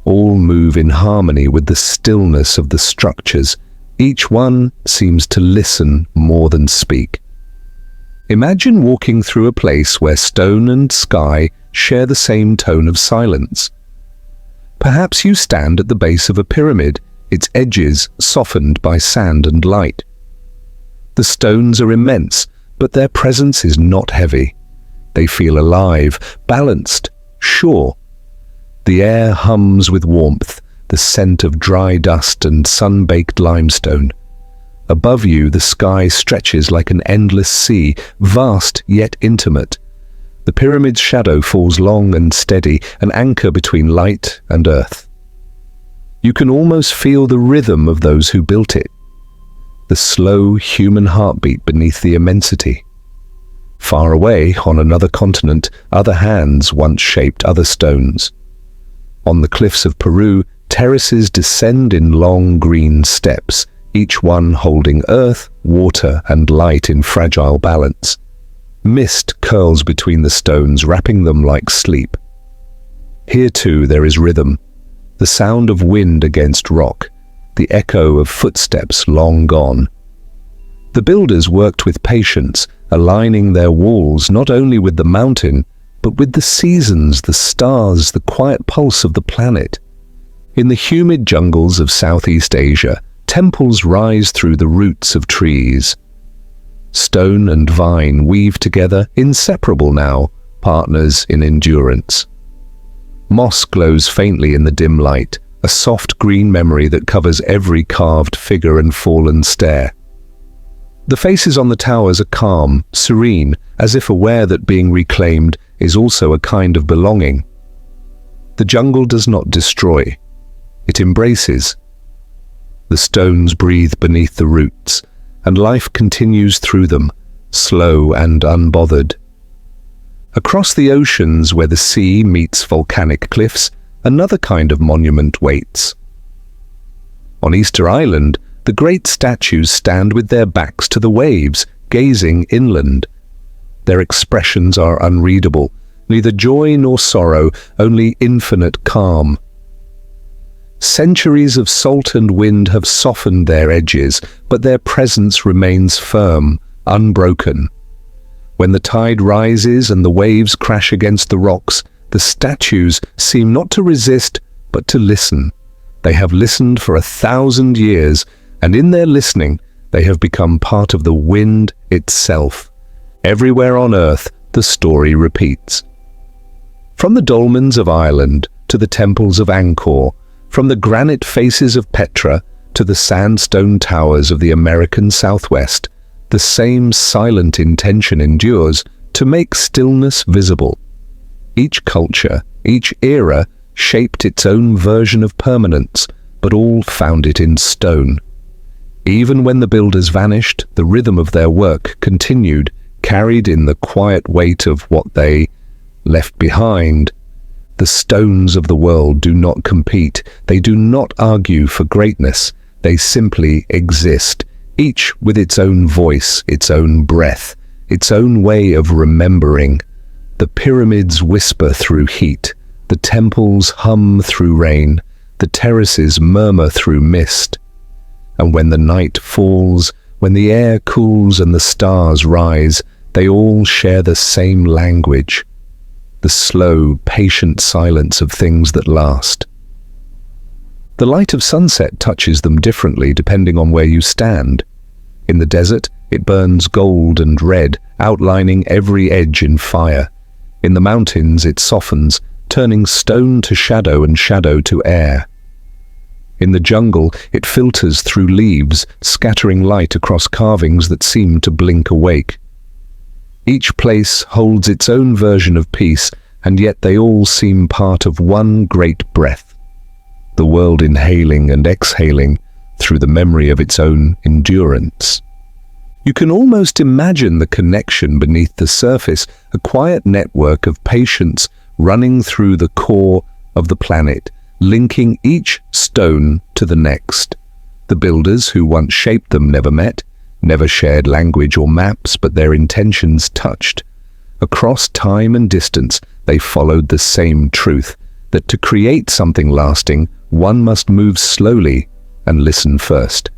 all move in harmony with the stillness of the structures. Each one seems to listen more than speak. Imagine walking through a place where stone and sky share the same tone of silence. Perhaps you stand at the base of a pyramid, its edges softened by sand and light. The stones are immense, but their presence is not heavy. They feel alive, balanced, sure. The air hums with warmth, the scent of dry dust and sun-baked limestone. Above you, the sky stretches like an endless sea, vast yet intimate. The pyramid's shadow falls long and steady, an anchor between light and earth. You can almost feel the rhythm of those who built it, the slow human heartbeat beneath the immensity. Far away, on another continent, other hands once shaped other stones. On the cliffs of Peru, terraces descend in long green steps, each one holding earth, water, and light in fragile balance. Mist curls between the stones, wrapping them like sleep. Here too there is rhythm, the sound of wind against rock, the echo of footsteps long gone. The builders worked with patience, aligning their walls not only with the mountain, but with the seasons, the stars, the quiet pulse of the planet. In the humid jungles of Southeast Asia, temples rise through the roots of trees. Stone and vine weave together, inseparable now, partners in endurance. Moss glows faintly in the dim light, a soft green memory that covers every carved figure and fallen stair. The faces on the towers are calm, serene, as if aware that being reclaimed is also a kind of belonging. The jungle does not destroy, it embraces. The stones breathe beneath the roots, and life continues through them, slow and unbothered. Across the oceans where the sea meets volcanic cliffs, another kind of monument waits. On Easter Island, the great statues stand with their backs to the waves, gazing inland. Their expressions are unreadable, neither joy nor sorrow, only infinite calm. Centuries of salt and wind have softened their edges, but their presence remains firm, unbroken. When the tide rises and the waves crash against the rocks, the statues seem not to resist, but to listen. They have listened for 1,000 years, and in their listening, they have become part of the wind itself. Everywhere on earth, the story repeats. From the dolmens of Ireland to the temples of Angkor, from the granite faces of Petra to the sandstone towers of the American Southwest, the same silent intention endures to make stillness visible. Each culture, each era, shaped its own version of permanence, but all found it in stone. Even when the builders vanished, the rhythm of their work continued, carried in the quiet weight of what they left behind. The stones of the world do not compete. They do not argue for greatness. They simply exist, each with its own voice, its own breath, its own way of remembering. The pyramids whisper through heat. The temples hum through rain. The terraces murmur through mist. And when the night falls, when the air cools and the stars rise, they all share the same language. The slow, patient silence of things that last. The light of sunset touches them differently depending on where you stand. In the desert, it burns gold and red, outlining every edge in fire. In the mountains, it softens, turning stone to shadow and shadow to air. In the jungle, it filters through leaves, scattering light across carvings that seem to blink awake. Each place holds its own version of peace, and yet they all seem part of one great breath, the world inhaling and exhaling through the memory of its own endurance. You can almost imagine the connection beneath the surface, a quiet network of patience running through the core of the planet, linking each stone to the next. The builders who once shaped them never met, never shared language or maps, but their intentions touched. Across time and distance, they followed the same truth, that to create something lasting, one must move slowly and listen first.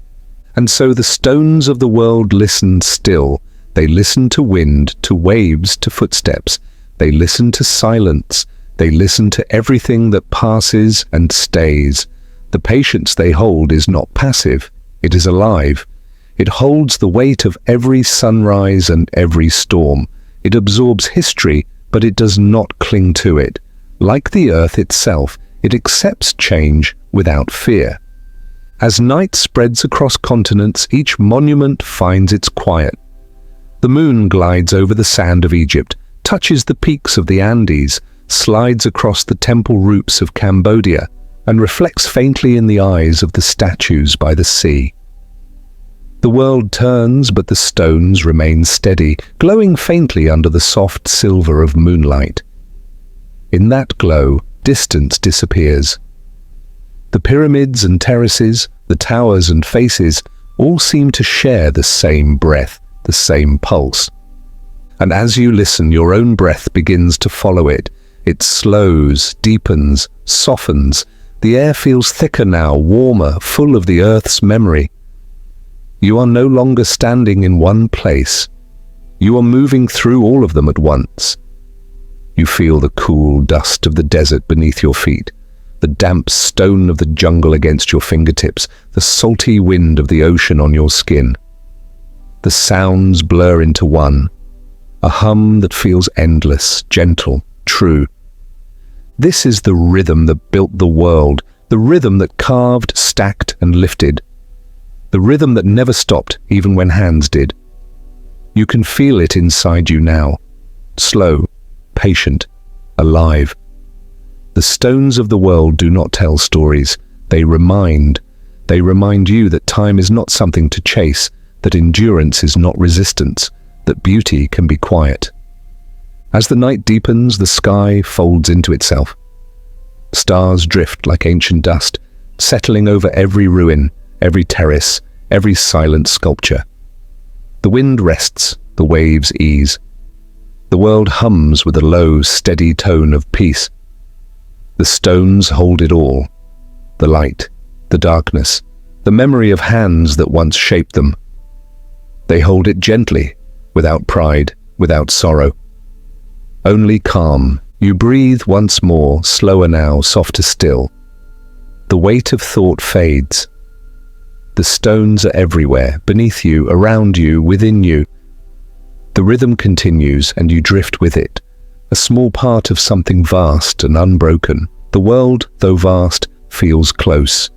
And so the stones of the world listened still. They listened to wind, to waves, to footsteps. They listened to silence. They listen to everything that passes and stays. The patience they hold is not passive, it is alive. It holds the weight of every sunrise and every storm. It absorbs history, but it does not cling to it. Like the earth itself, it accepts change without fear. As night spreads across continents, each monument finds its quiet. The moon glides over the sand of Egypt, touches the peaks of the Andes, slides across the temple roofs of Cambodia, and reflects faintly in the eyes of the statues by the sea. The world turns, but the stones remain steady, glowing faintly under the soft silver of moonlight. In that glow, distance disappears. The pyramids and terraces, the towers and faces, all seem to share the same breath, the same pulse. And as you listen, your own breath begins to follow it. It slows, deepens, softens. The air feels thicker now, warmer, full of the earth's memory. You are no longer standing in one place. You are moving through all of them at once. You feel the cool dust of the desert beneath your feet, the damp stone of the jungle against your fingertips, the salty wind of the ocean on your skin. The sounds blur into one, a hum that feels endless, gentle, true. This is the rhythm that built the world, the rhythm that carved, stacked, and lifted. The rhythm that never stopped, even when hands did. You can feel it inside you now, slow, patient, alive. The stones of the world do not tell stories, they remind. They remind you that time is not something to chase, that endurance is not resistance, that beauty can be quiet. As the night deepens, the sky folds into itself. Stars drift like ancient dust, settling over every ruin, every terrace, every silent sculpture. The wind rests, the waves ease. The world hums with a low, steady tone of peace. The stones hold it all. The light, the darkness, the memory of hands that once shaped them. They hold it gently, without pride, without sorrow. Only calm. You breathe once more, slower now, softer still. The weight of thought fades. The stones are everywhere, beneath you, around you, within you. The rhythm continues and you drift with it, a small part of something vast and unbroken. The world, though vast, feels close.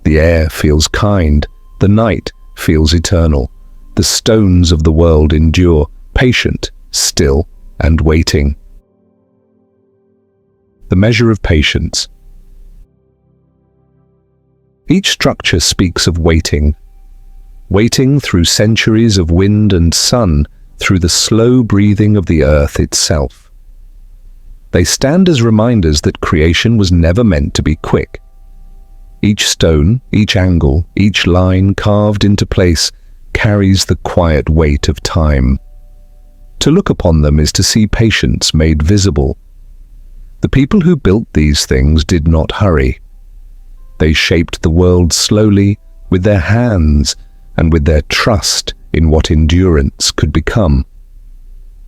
The air feels kind. The night feels eternal. The stones of the world endure, patient, still, and waiting. The measure of patience. Each structure speaks of waiting. Waiting through centuries of wind and sun, through the slow breathing of the earth itself. They stand as reminders that creation was never meant to be quick. Each stone, each angle, each line carved into place carries the quiet weight of time. To look upon them is to see patience made visible. The people who built these things did not hurry. They shaped the world slowly with their hands and with their trust in what endurance could become.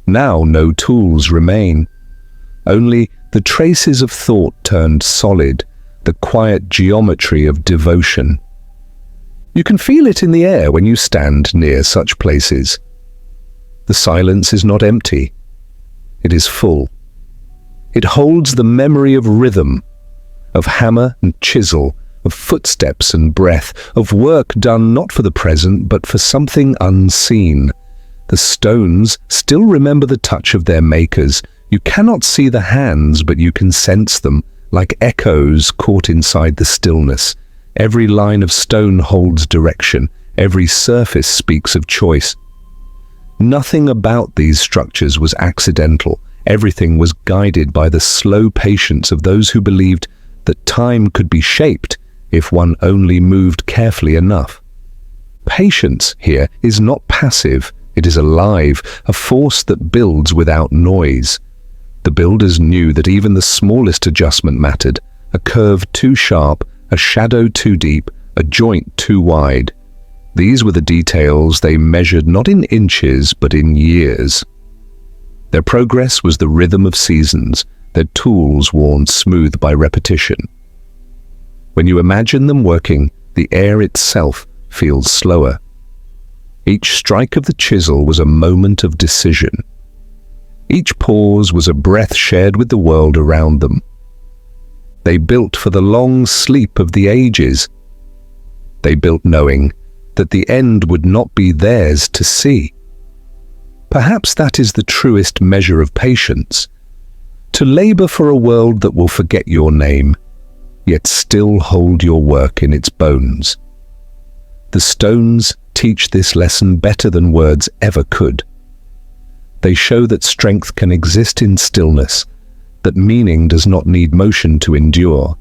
Now no tools remain, only the traces of thought turned solid, the quiet geometry of devotion. You can feel it in the air when you stand near such places. The silence is not empty, it is full. It holds the memory of rhythm, of hammer and chisel, of footsteps and breath, of work done not for the present but for something unseen. The stones still remember the touch of their makers. You cannot see the hands, but you can sense them, like echoes caught inside the stillness. Every line of stone holds direction. Every surface speaks of choice. Nothing about these structures was accidental. Everything was guided by the slow patience of those who believed that time could be shaped if one only moved carefully enough. Patience here is not passive, it is alive, a force that builds without noise. The builders knew that even the smallest adjustment mattered, a curve too sharp, a shadow too deep, a joint too wide. These were the details they measured not in inches but in years. Their progress was the rhythm of seasons, their tools worn smooth by repetition. When you imagine them working, the air itself feels slower. Each strike of the chisel was a moment of decision. Each pause was a breath shared with the world around them. They built for the long sleep of the ages. They built knowing that the end would not be theirs to see. Perhaps that is the truest measure of patience, to labor for a world that will forget your name, yet still hold your work in its bones. The stones teach this lesson better than words ever could. They show that strength can exist in stillness, that meaning does not need motion to endure.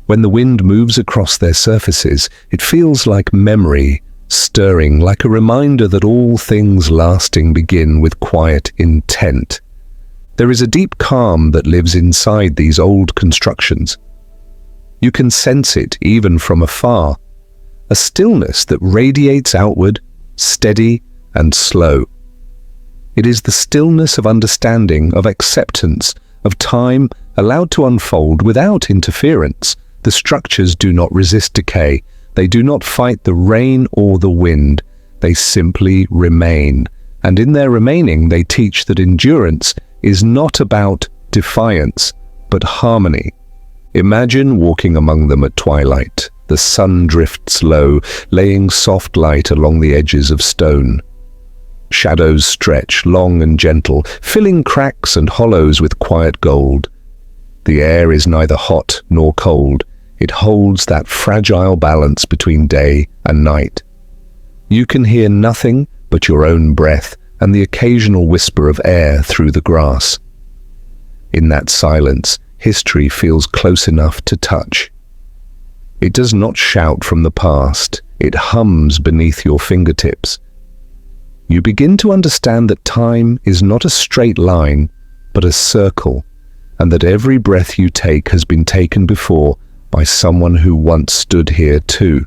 When the wind moves across their surfaces, it feels like memory, stirring, like a reminder that all things lasting begin with quiet intent. There is a deep calm that lives inside these old constructions. You can sense it even from afar, a stillness that radiates outward, steady and slow. It is the stillness of understanding, of acceptance, of time allowed to unfold without interference. The structures do not resist decay. They do not fight the rain or the wind. They simply remain. And in their remaining, they teach that endurance is not about defiance, but harmony. Imagine walking among them at twilight. The sun drifts low, laying soft light along the edges of stone. Shadows stretch, long and gentle, filling cracks and hollows with quiet gold. The air is neither hot nor cold. It holds that fragile balance between day and night. You can hear nothing but your own breath and the occasional whisper of air through the grass. In that silence, history feels close enough to touch. It does not shout from the past, it hums beneath your fingertips. you begin to understand that time is not a straight line, but a circle, and that every breath you take has been taken before by someone who once stood here too.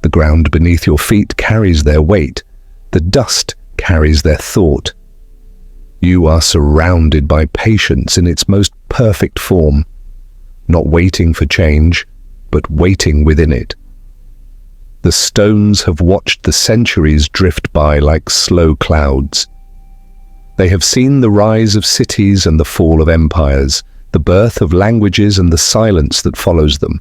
The ground beneath your feet carries their weight. The dust carries their thought. You are surrounded by patience in its most perfect form, not waiting for change, but waiting within it. The stones have watched the centuries drift by like slow clouds. They have seen the rise of cities and the fall of empires, the birth of languages and the silence that follows them.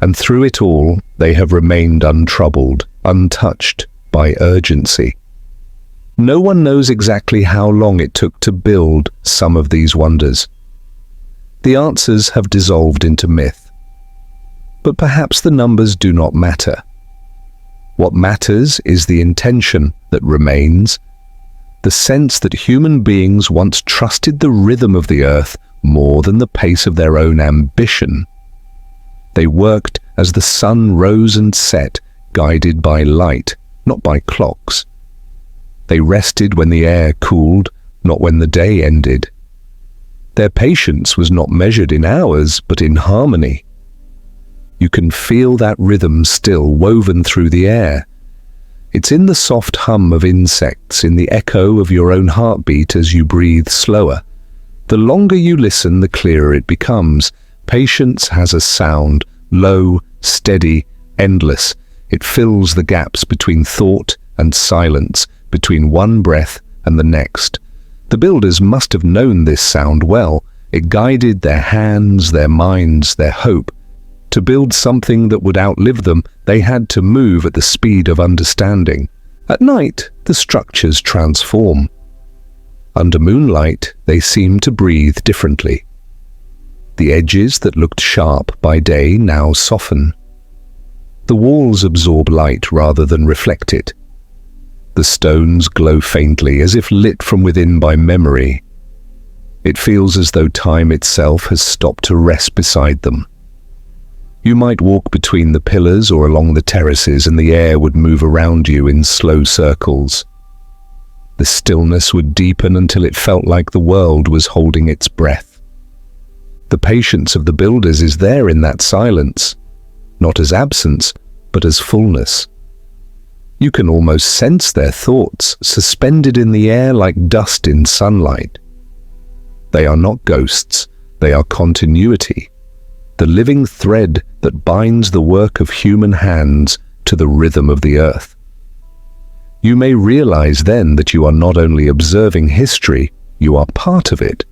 And through it all, they have remained untroubled, untouched by urgency. No one knows exactly how long it took to build some of these wonders. The answers have dissolved into myth. But perhaps the numbers do not matter. What matters is the intention that remains, the sense that human beings once trusted the rhythm of the earth more than the pace of their own ambition. They worked as the sun rose and set, guided by light, not by clocks. They rested when the air cooled, not when the day ended. Their patience was not measured in hours, but in harmony. You can feel that rhythm still woven through the air. It's in the soft hum of insects, in the echo of your own heartbeat as you breathe slower. The longer you listen, the clearer it becomes. Patience has a sound, low, steady, endless. It fills the gaps between thought and silence, between one breath and the next. The builders must have known this sound well. It guided their hands, their minds, their hope. To build something that would outlive them, they had to move at the speed of understanding. At night, the structures transform. Under moonlight, they seem to breathe differently. The edges that looked sharp by day now soften. The walls absorb light rather than reflect it. The stones glow faintly, as if lit from within by memory. It feels as though time itself has stopped to rest beside them. You might walk between the pillars or along the terraces, and the air would move around you in slow circles. The stillness would deepen until it felt like the world was holding its breath. The patience of the builders is there in that silence, not as absence, but as fullness. You can almost sense their thoughts, suspended in the air like dust in sunlight. They are not ghosts, they are continuity, the living thread that binds the work of human hands to the rhythm of the earth. You may realize then that you are not only observing history, you are part of it.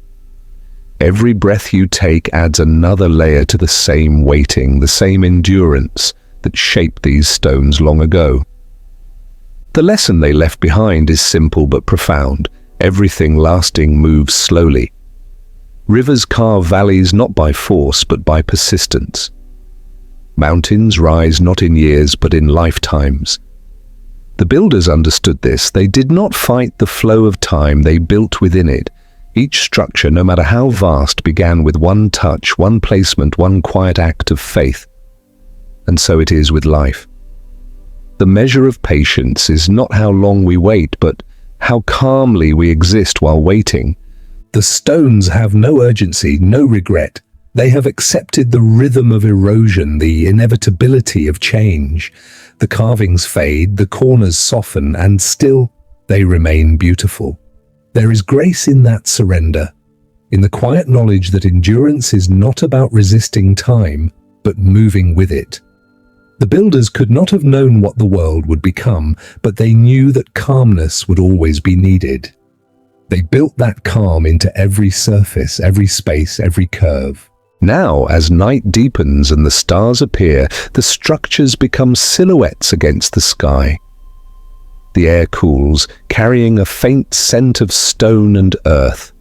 Every breath you take adds another layer to the same waiting, the same endurance that shaped these stones long ago. The lesson they left behind is simple but profound. Everything lasting moves slowly. Rivers carve valleys not by force but by persistence. Mountains rise not in years but in lifetimes. The builders understood this. They did not fight the flow of time, they built within it. Each structure, no matter how vast, began with one touch, one placement, one quiet act of faith. And so it is with life. The measure of patience is not how long we wait, but how calmly we exist while waiting. The stones have no urgency, no regret. They have accepted the rhythm of erosion, the inevitability of change. The carvings fade, the corners soften, and still they remain beautiful. There is grace in that surrender, in the quiet knowledge that endurance is not about resisting time, but moving with it. The builders could not have known what the world would become, but they knew that calmness would always be needed. They built that calm into every surface, every space, every curve. Now, as night deepens and the stars appear, the structures become silhouettes against the sky. The air cools, carrying a faint scent of stone and earth.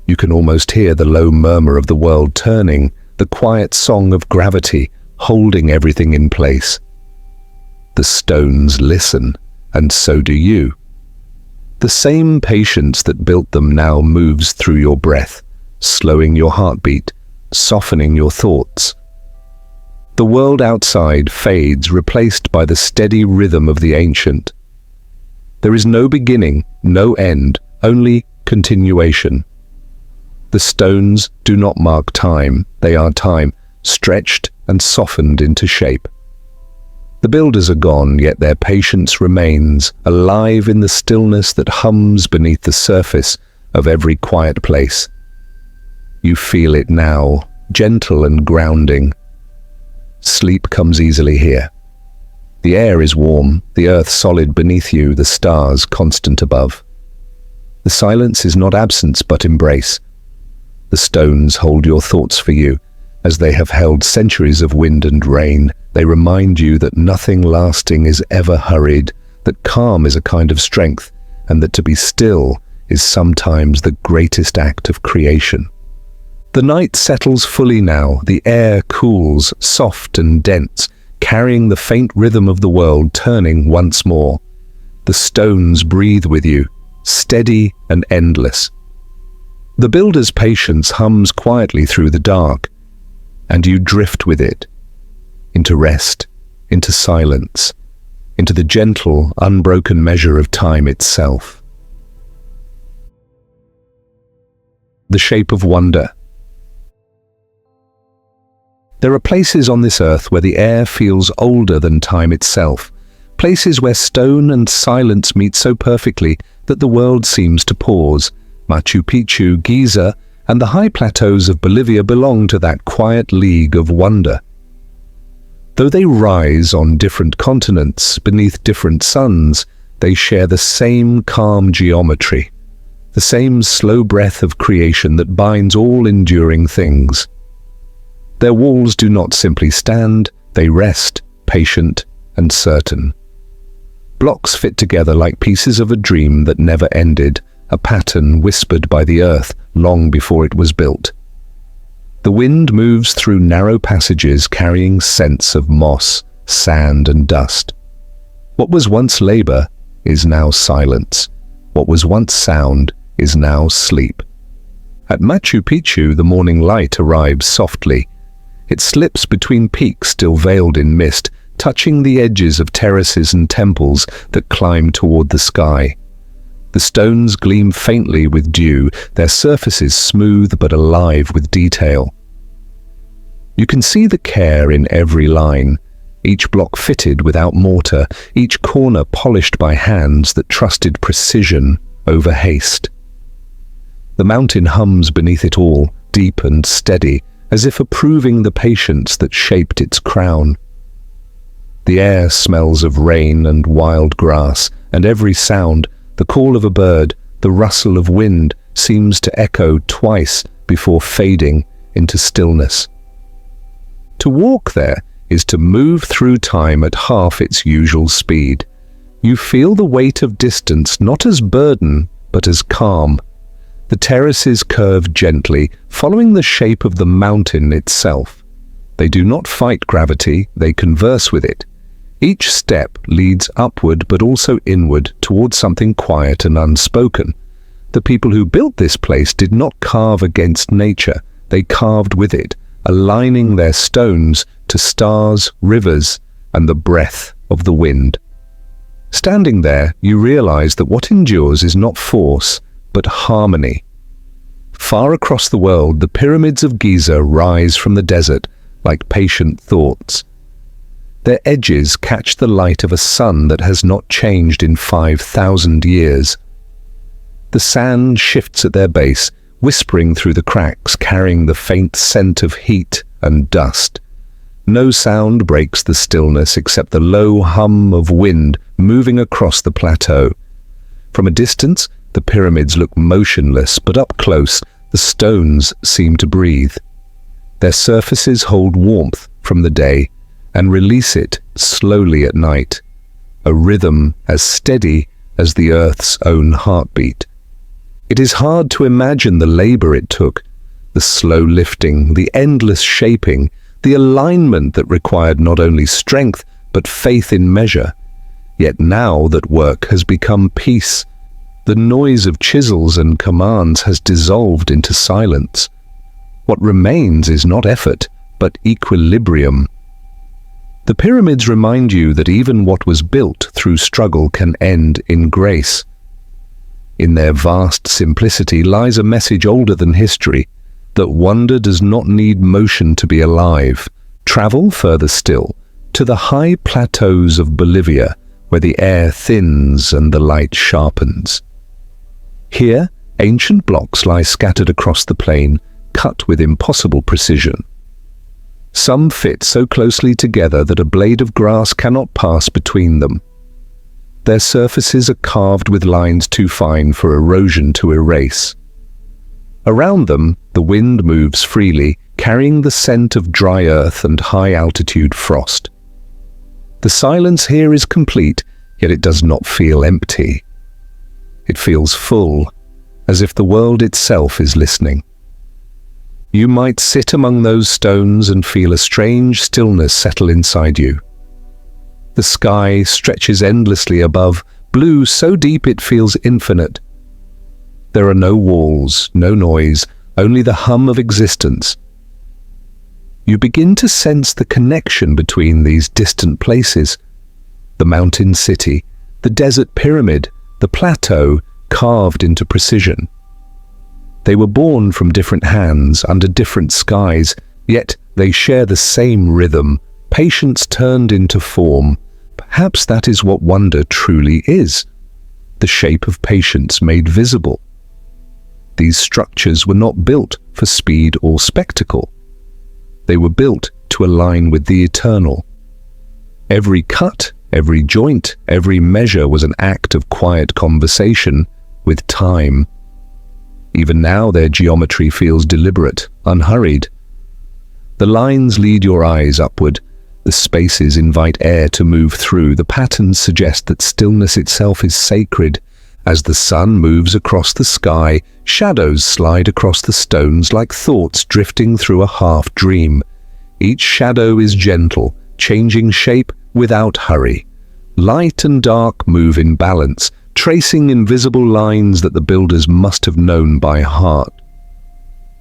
You can almost hear the low murmur of the world turning, the quiet song of gravity, holding everything in place. The stones listen, and so do you. The same patience that built them now moves through your breath, slowing your heartbeat, softening your thoughts. The world outside fades, replaced by the steady rhythm of the ancient. There is no beginning, no end, only continuation. The stones do not mark time, they are time, stretched and softened into shape. The builders are gone, yet their patience remains, alive in the stillness that hums beneath the surface of every quiet place. You feel it now, gentle and grounding. Sleep comes easily here. The air is warm, the earth solid beneath you, the stars constant above. The silence is not absence but embrace. The stones hold your thoughts for you, as they have held centuries of wind and rain. They remind you that nothing lasting is ever hurried, that calm is a kind of strength, and that to be still is sometimes the greatest act of creation. The night settles fully now, the air cools, soft and dense, carrying the faint rhythm of the world turning once more. The stones breathe with you, steady and endless. The builder's patience hums quietly through the dark, and you drift with it, into rest, into silence, into the gentle, unbroken measure of time itself. The shape of wonder. There are places on this earth where the air feels older than time itself, places where stone and silence meet so perfectly that the world seems to pause. Machu Picchu, Giza, and the high plateaus of Bolivia belong to that quiet league of wonder. Though they rise on different continents, beneath different suns, they share the same calm geometry, the same slow breath of creation that binds all enduring things. Their walls do not simply stand, they rest, patient and certain. Blocks fit together like pieces of a dream that never ended, a pattern whispered by the earth long before it was built. The wind moves through narrow passages carrying scents of moss, sand and dust. What was once labor is now silence. What was once sound is now sleep. At Machu Picchu, the morning light arrives softly. It slips between peaks still veiled in mist, touching the edges of terraces and temples that climb toward the sky. The stones gleam faintly with dew, their surfaces smooth but alive with detail. You can see the care in every line, each block fitted without mortar, each corner polished by hands that trusted precision over haste. The mountain hums beneath it all, deep and steady, as if approving the patience that shaped its crown. The air smells of rain and wild grass, and every sound, the call of a bird, the rustle of wind, seems to echo twice before fading into stillness. To walk there is to move through time at half its usual speed. You feel the weight of distance not as burden, but as calm. The terraces curve gently, following the shape of the mountain itself. They do not fight gravity, they converse with it. Each step leads upward but also inward towards something quiet and unspoken. The people who built this place did not carve against nature, they carved with it, aligning their stones to stars, rivers, and the breath of the wind. Standing there, you realize that what endures is not force, but harmony. Far across the world, the pyramids of Giza rise from the desert like patient thoughts. Their edges catch the light of a sun that has not changed in 5,000 years. The sand shifts at their base, whispering through the cracks, carrying the faint scent of heat and dust. No sound breaks the stillness except the low hum of wind moving across the plateau. From a distance, the pyramids look motionless, but up close, the stones seem to breathe. Their surfaces hold warmth from the day and release it slowly at night, a rhythm as steady as the earth's own heartbeat. It is hard to imagine the labor it took, the slow lifting, the endless shaping, the alignment that required not only strength but faith in measure. Yet now that work has become peace, the noise of chisels and commands has dissolved into silence. What remains is not effort, but equilibrium. The pyramids remind you that even what was built through struggle can end in grace. In their vast simplicity lies a message older than history, that wonder does not need motion to be alive. Travel further still, to the high plateaus of Bolivia, where the air thins and the light sharpens. Here, ancient blocks lie scattered across the plain, cut with impossible precision. Some fit so closely together that a blade of grass cannot pass between them. Their surfaces are carved with lines too fine for erosion to erase. Around them, the wind moves freely, carrying the scent of dry earth and high-altitude frost. The silence here is complete, yet it does not feel empty. It feels full, as if the world itself is listening. You might sit among those stones and feel a strange stillness settle inside you. The sky stretches endlessly above, blue so deep it feels infinite. There are no walls, no noise, only the hum of existence. You begin to sense the connection between these distant places. The mountain city, the desert pyramid, the plateau carved into precision. They were born from different hands, under different skies, yet they share the same rhythm, patience turned into form. Perhaps that is what wonder truly is, the shape of patience made visible. These structures were not built for speed or spectacle. They were built to align with the eternal. Every cut, every joint, every measure was an act of quiet conversation with time. Even now their geometry feels deliberate, unhurried. The lines lead your eyes upward. The spaces invite air to move through. The patterns suggest that stillness itself is sacred. As the sun moves across the sky, shadows slide across the stones like thoughts drifting through a half-dream. Each shadow is gentle, changing shape without hurry. Light and dark move in balance, tracing invisible lines that the builders must have known by heart.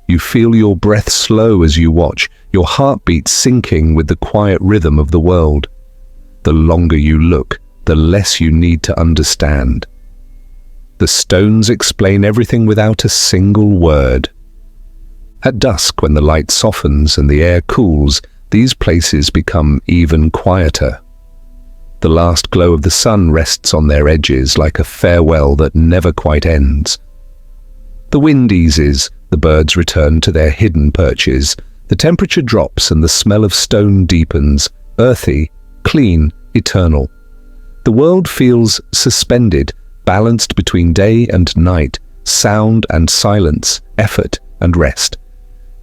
You feel your breath slow as you watch, your heartbeat syncing with the quiet rhythm of the world. The longer you look, the less you need to understand. The stones explain everything without a single word. At dusk, when the light softens and the air cools, these places become even quieter. The last glow of the sun rests on their edges like a farewell that never quite ends. The wind eases, the birds return to their hidden perches, the temperature drops and the smell of stone deepens, earthy, clean, eternal. The world feels suspended, balanced between day and night, sound and silence, effort and rest.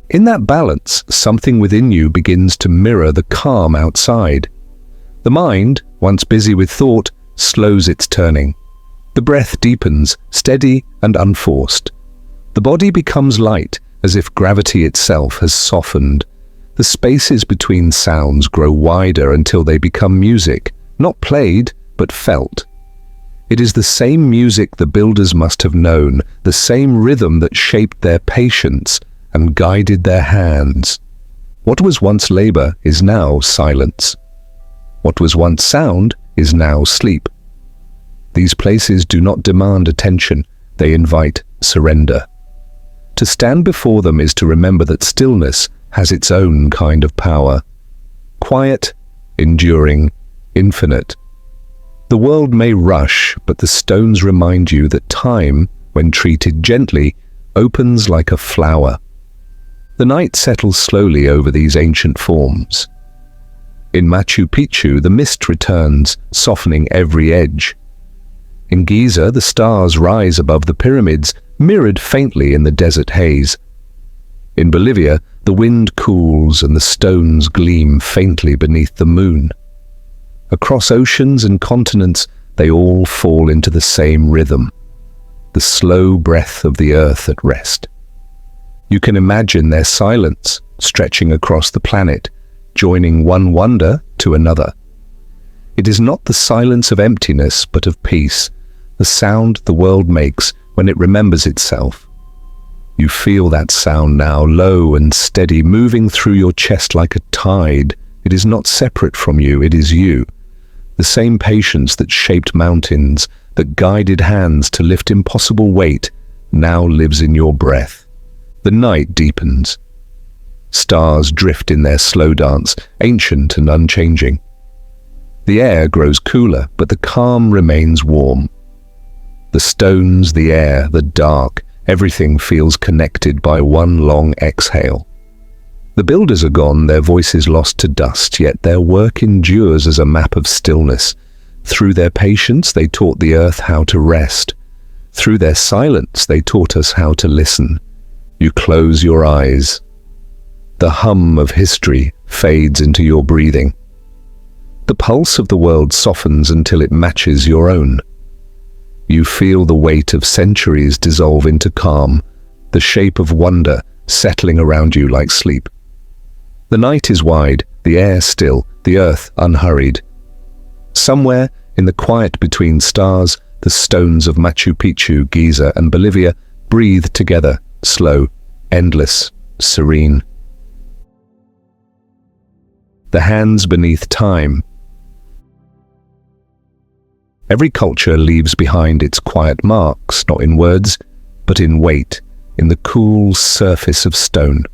In that balance, something within you begins to mirror the calm outside. The mind, once busy with thought, slows its turning. The breath deepens, steady and unforced. The body becomes light, as if gravity itself has softened. The spaces between sounds grow wider until they become music, not played, but felt. It is the same music the builders must have known, the same rhythm that shaped their patience and guided their hands. What was once labor is now silence. What was once sound is now sleep. These places do not demand attention, they invite surrender. To stand before them is to remember that stillness has its own kind of power. Quiet, enduring, infinite. The world may rush, but the stones remind you that time, when treated gently, opens like a flower. The night settles slowly over these ancient forms. In Machu Picchu, the mist returns, softening every edge. In Giza, the stars rise above the pyramids, mirrored faintly in the desert haze. In Bolivia, the wind cools and the stones gleam faintly beneath the moon. Across oceans and continents, they all fall into the same rhythm, the slow breath of the earth at rest. You can imagine their silence stretching across the planet, joining one wonder to another. It is not the silence of emptiness, but of peace, the sound the world makes when it remembers itself. You feel that sound now, low and steady, moving through your chest like a tide, It is not separate from you, it is you. The same patience that shaped mountains, that guided hands to lift impossible weight, now lives in your breath. The night deepens. Stars drift in their slow dance, ancient and unchanging. The air grows cooler, but the calm remains warm. The stones, the air, the dark, everything feels connected by one long exhale. The builders are gone, their voices lost to dust, yet their work endures as a map of stillness. Through their patience, they taught the earth how to rest. Through their silence, they taught us how to listen. You close your eyes. The hum of history fades into your breathing. The pulse of the world softens until it matches your own. You feel the weight of centuries dissolve into calm, the shape of wonder settling around you like sleep. The night is wide, the air still, the earth unhurried. Somewhere in the quiet between stars, the stones of Machu Picchu, Giza, and Bolivia breathe together, slow, endless, serene. The hands beneath time. Every culture leaves behind its quiet marks, not in words, but in weight, in the cool surface of stone.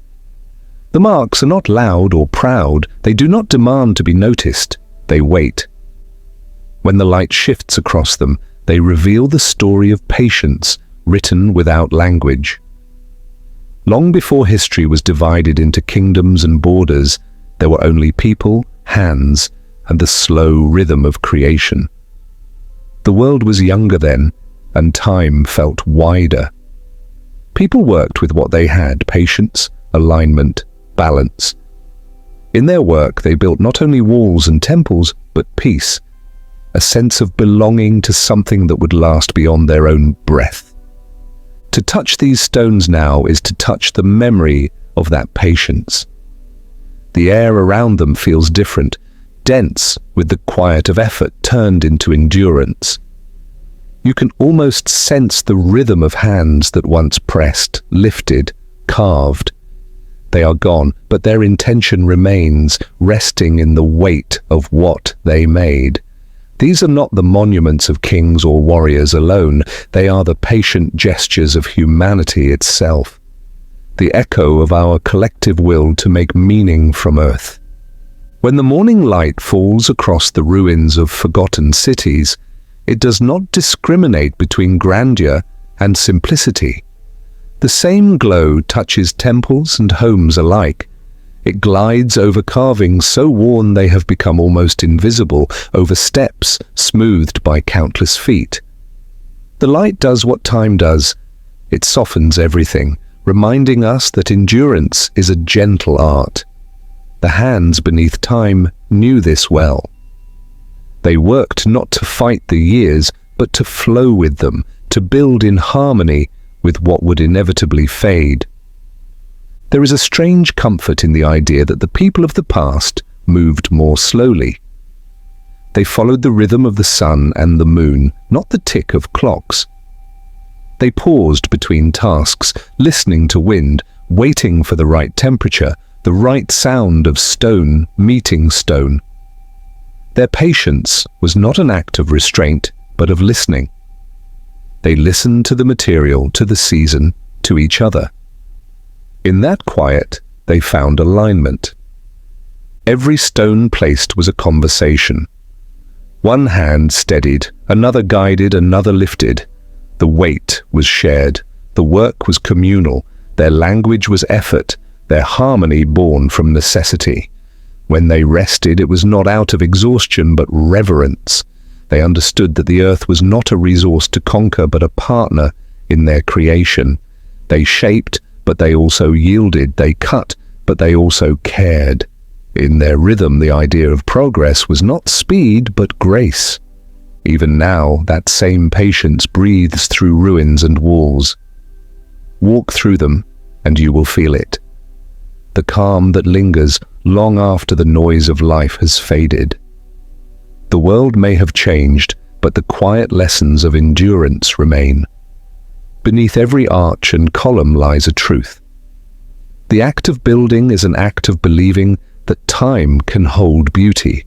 The marks are not loud or proud, they do not demand to be noticed, they wait. When the light shifts across them, they reveal the story of patience, written without language. Long before history was divided into kingdoms and borders, there were only people, hands, and the slow rhythm of creation. The world was younger then, and time felt wider. People worked with what they had: patience, alignment, balance. In their work, they built not only walls and temples, but peace, a sense of belonging to something that would last beyond their own breath. To touch these stones now is to touch the memory of that patience. The air around them feels different, dense with the quiet of effort turned into endurance. You can almost sense the rhythm of hands that once pressed, lifted, carved. They are gone, but their intention remains, resting in the weight of what they made. These are not the monuments of kings or warriors alone, they are the patient gestures of humanity itself, the echo of our collective will to make meaning from earth. When the morning light falls across the ruins of forgotten cities, it does not discriminate between grandeur and simplicity. The same glow touches temples and homes alike. It glides over carvings so worn they have become almost invisible, over steps smoothed by countless feet. The light does what time does. It softens everything, reminding us that endurance is a gentle art. The hands beneath time knew this well. They worked not to fight the years, but to flow with them, to build in harmony with what would inevitably fade. There is a strange comfort in the idea that the people of the past moved more slowly. They followed the rhythm of the sun and the moon, not the tick of clocks. They paused between tasks, listening to wind, waiting for the right temperature, the right sound of stone meeting stone. Their patience was not an act of restraint, but of listening. They listened to the material, to the season, to each other. In that quiet, they found alignment. Every stone placed was a conversation. One hand steadied, another guided, another lifted. The weight was shared, the work was communal, their language was effort, their harmony born from necessity. When they rested, it was not out of exhaustion but reverence. They understood that the earth was not a resource to conquer but a partner in their creation. They shaped, but they also yielded. They cut, but they also cared. In their rhythm, the idea of progress was not speed but grace. Even now, that same patience breathes through ruins and walls. Walk through them, and you will feel it. The calm that lingers long after the noise of life has faded. The world may have changed, but the quiet lessons of endurance remain. Beneath every arch and column lies a truth. The act of building is an act of believing that time can hold beauty.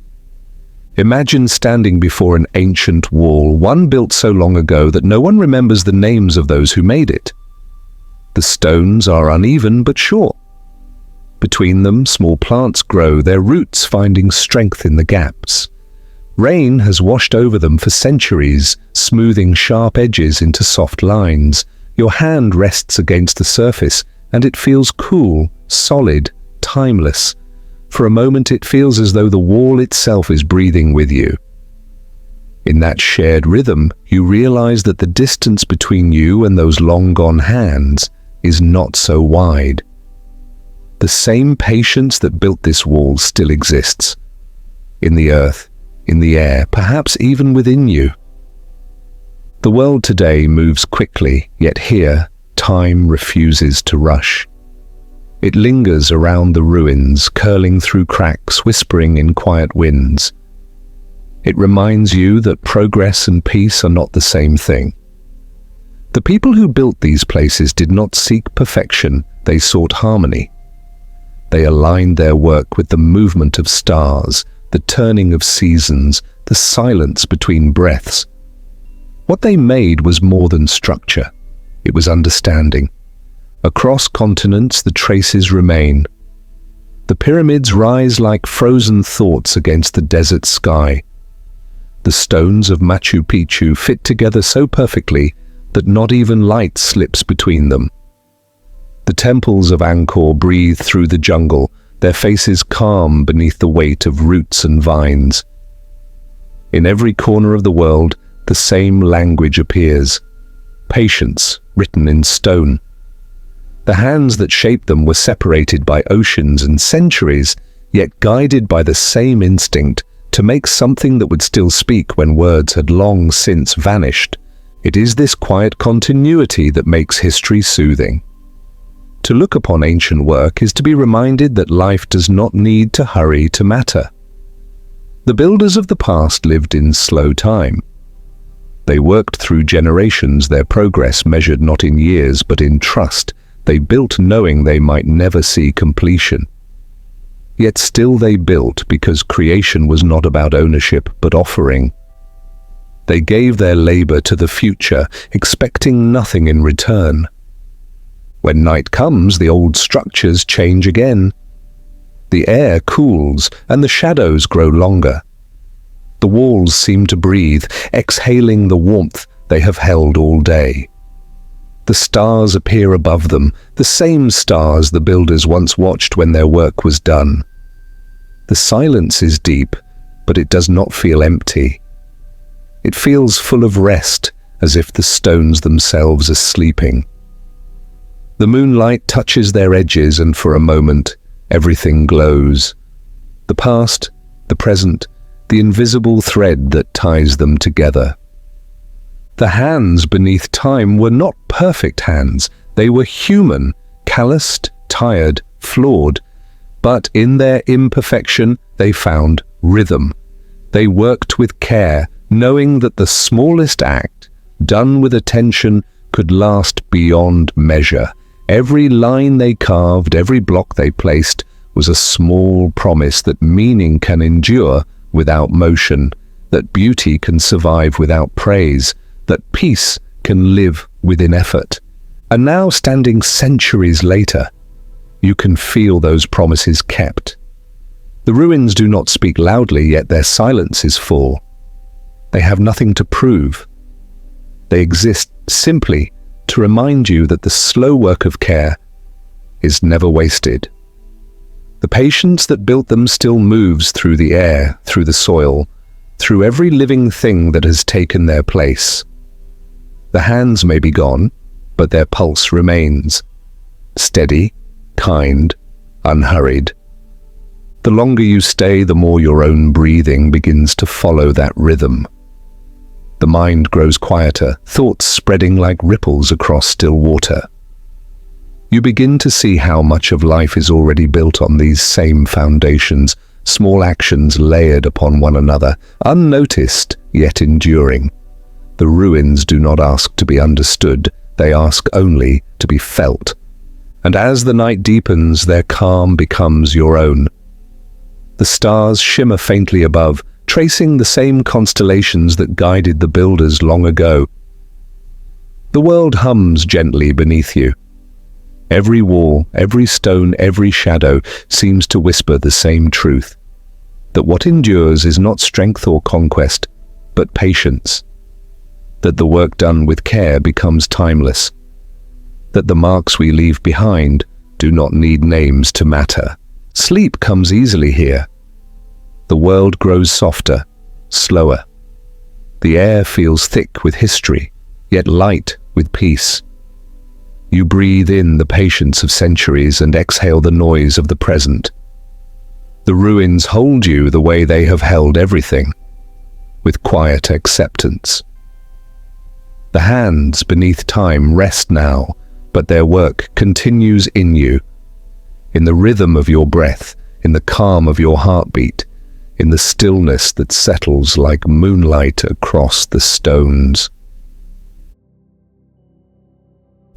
Imagine standing before an ancient wall, one built so long ago that no one remembers the names of those who made it. The stones are uneven but sure. Between them, small plants grow, their roots finding strength in the gaps. Rain has washed over them for centuries, smoothing sharp edges into soft lines. Your hand rests against the surface, and it feels cool, solid, timeless. For a moment it feels as though the wall itself is breathing with you. In that shared rhythm, you realize that the distance between you and those long-gone hands is not so wide. The same patience that built this wall still exists. In the earth, in the air, perhaps even within you. The world today moves quickly, yet here, time refuses to rush. It lingers around the ruins, curling through cracks, whispering in quiet winds. It reminds you that progress and peace are not the same thing. The people who built these places did not seek perfection, they sought harmony. They aligned their work with the movement of stars, the turning of seasons, the silence between breaths. What they made was more than structure. It was understanding. Across continents, the traces remain. The pyramids rise like frozen thoughts against the desert sky. The stones of Machu Picchu fit together so perfectly that not even light slips between them. The temples of Angkor breathe through the jungle, their faces calm beneath the weight of roots and vines. In every corner of the world, the same language appears. Patience, written in stone. The hands that shaped them were separated by oceans and centuries, yet guided by the same instinct to make something that would still speak when words had long since vanished. It is this quiet continuity that makes history soothing. To look upon ancient work is to be reminded that life does not need to hurry to matter. The builders of the past lived in slow time. They worked through generations, their progress measured not in years but in trust. They built knowing they might never see completion. Yet still they built because creation was not about ownership but offering. They gave their labor to the future, expecting nothing in return. When night comes, the old structures change again. The air cools and the shadows grow longer. The walls seem to breathe, exhaling the warmth they have held all day. The stars appear above them, the same stars the builders once watched when their work was done. The silence is deep, but it does not feel empty. It feels full of rest, as if the stones themselves are sleeping. The moonlight touches their edges, and for a moment, everything glows. The past, the present, the invisible thread that ties them together. The hands beneath time were not perfect hands. They were human, calloused, tired, flawed. But in their imperfection, they found rhythm. They worked with care, knowing that the smallest act, done with attention, could last beyond measure. Every line they carved, every block they placed, was a small promise that meaning can endure without motion, that beauty can survive without praise, that peace can live within effort. And now, standing centuries later, you can feel those promises kept. The ruins do not speak loudly, yet their silence is full. They have nothing to prove. They exist simply to remind you that the slow work of care is never wasted. The patience that built them still moves through the air, through the soil, through every living thing that has taken their place. The hands may be gone, but their pulse remains. Steady, kind, unhurried. The longer you stay, the more your own breathing begins to follow that rhythm. The mind grows quieter, thoughts spreading like ripples across still water. You begin to see how much of life is already built on these same foundations, small actions layered upon one another, unnoticed yet enduring. The ruins do not ask to be understood, they ask only to be felt. And as the night deepens, their calm becomes your own. The stars shimmer faintly above, tracing the same constellations that guided the builders long ago. The world hums gently beneath you. Every wall, every stone, every shadow seems to whisper the same truth, that what endures is not strength or conquest, but patience, that the work done with care becomes timeless, that the marks we leave behind do not need names to matter. Sleep comes easily here. The world grows softer, slower. The air feels thick with history, yet light with peace. You breathe in the patience of centuries and exhale the noise of the present. The ruins hold you the way they have held everything, with quiet acceptance. The hands beneath time rest now, but their work continues in you, in the rhythm of your breath, in the calm of your heartbeat, in the stillness that settles like moonlight across the stones.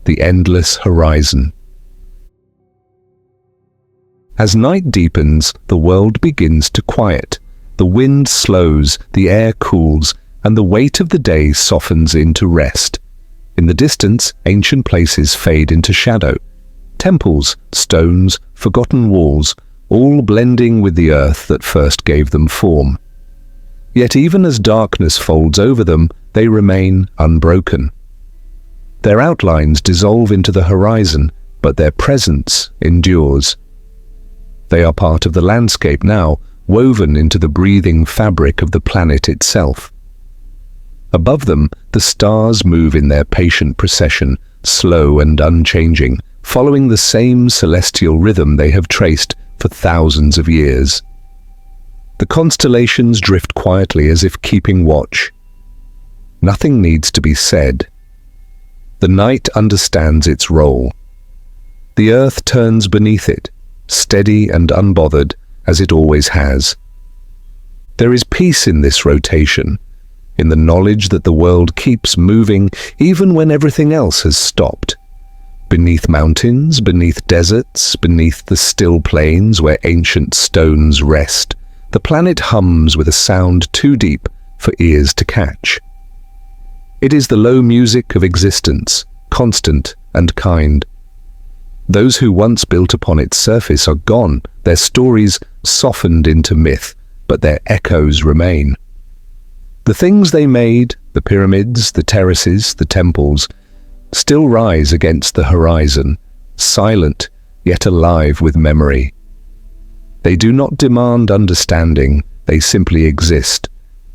The endless horizon. As night deepens, the world begins to quiet. The wind slows, the air cools, and the weight of the day softens into rest. In the distance, ancient places fade into shadow. Temples, stones, forgotten walls, all blending with the earth that first gave them form. Yet even as darkness folds over them, they remain unbroken. Their outlines dissolve into the horizon, but their presence endures. They are part of the landscape now, woven into the breathing fabric of the planet itself. Above them, the stars move in their patient procession, slow and unchanging, following the same celestial rhythm they have traced for thousands of years. The constellations drift quietly as if keeping watch. Nothing needs to be said. The night understands its role. The earth turns beneath it, steady and unbothered as it always has. There is peace in this rotation, in the knowledge that the world keeps moving even when everything else has stopped. Beneath mountains, beneath deserts, beneath the still plains where ancient stones rest, the planet hums with a sound too deep for ears to catch. It is the low music of existence, constant and kind. Those who once built upon its surface are gone, their stories softened into myth, but their echoes remain. The things they made, the pyramids, the terraces, the temples, still rise against the horizon, silent yet alive with memory. They do not demand understanding, they simply exist,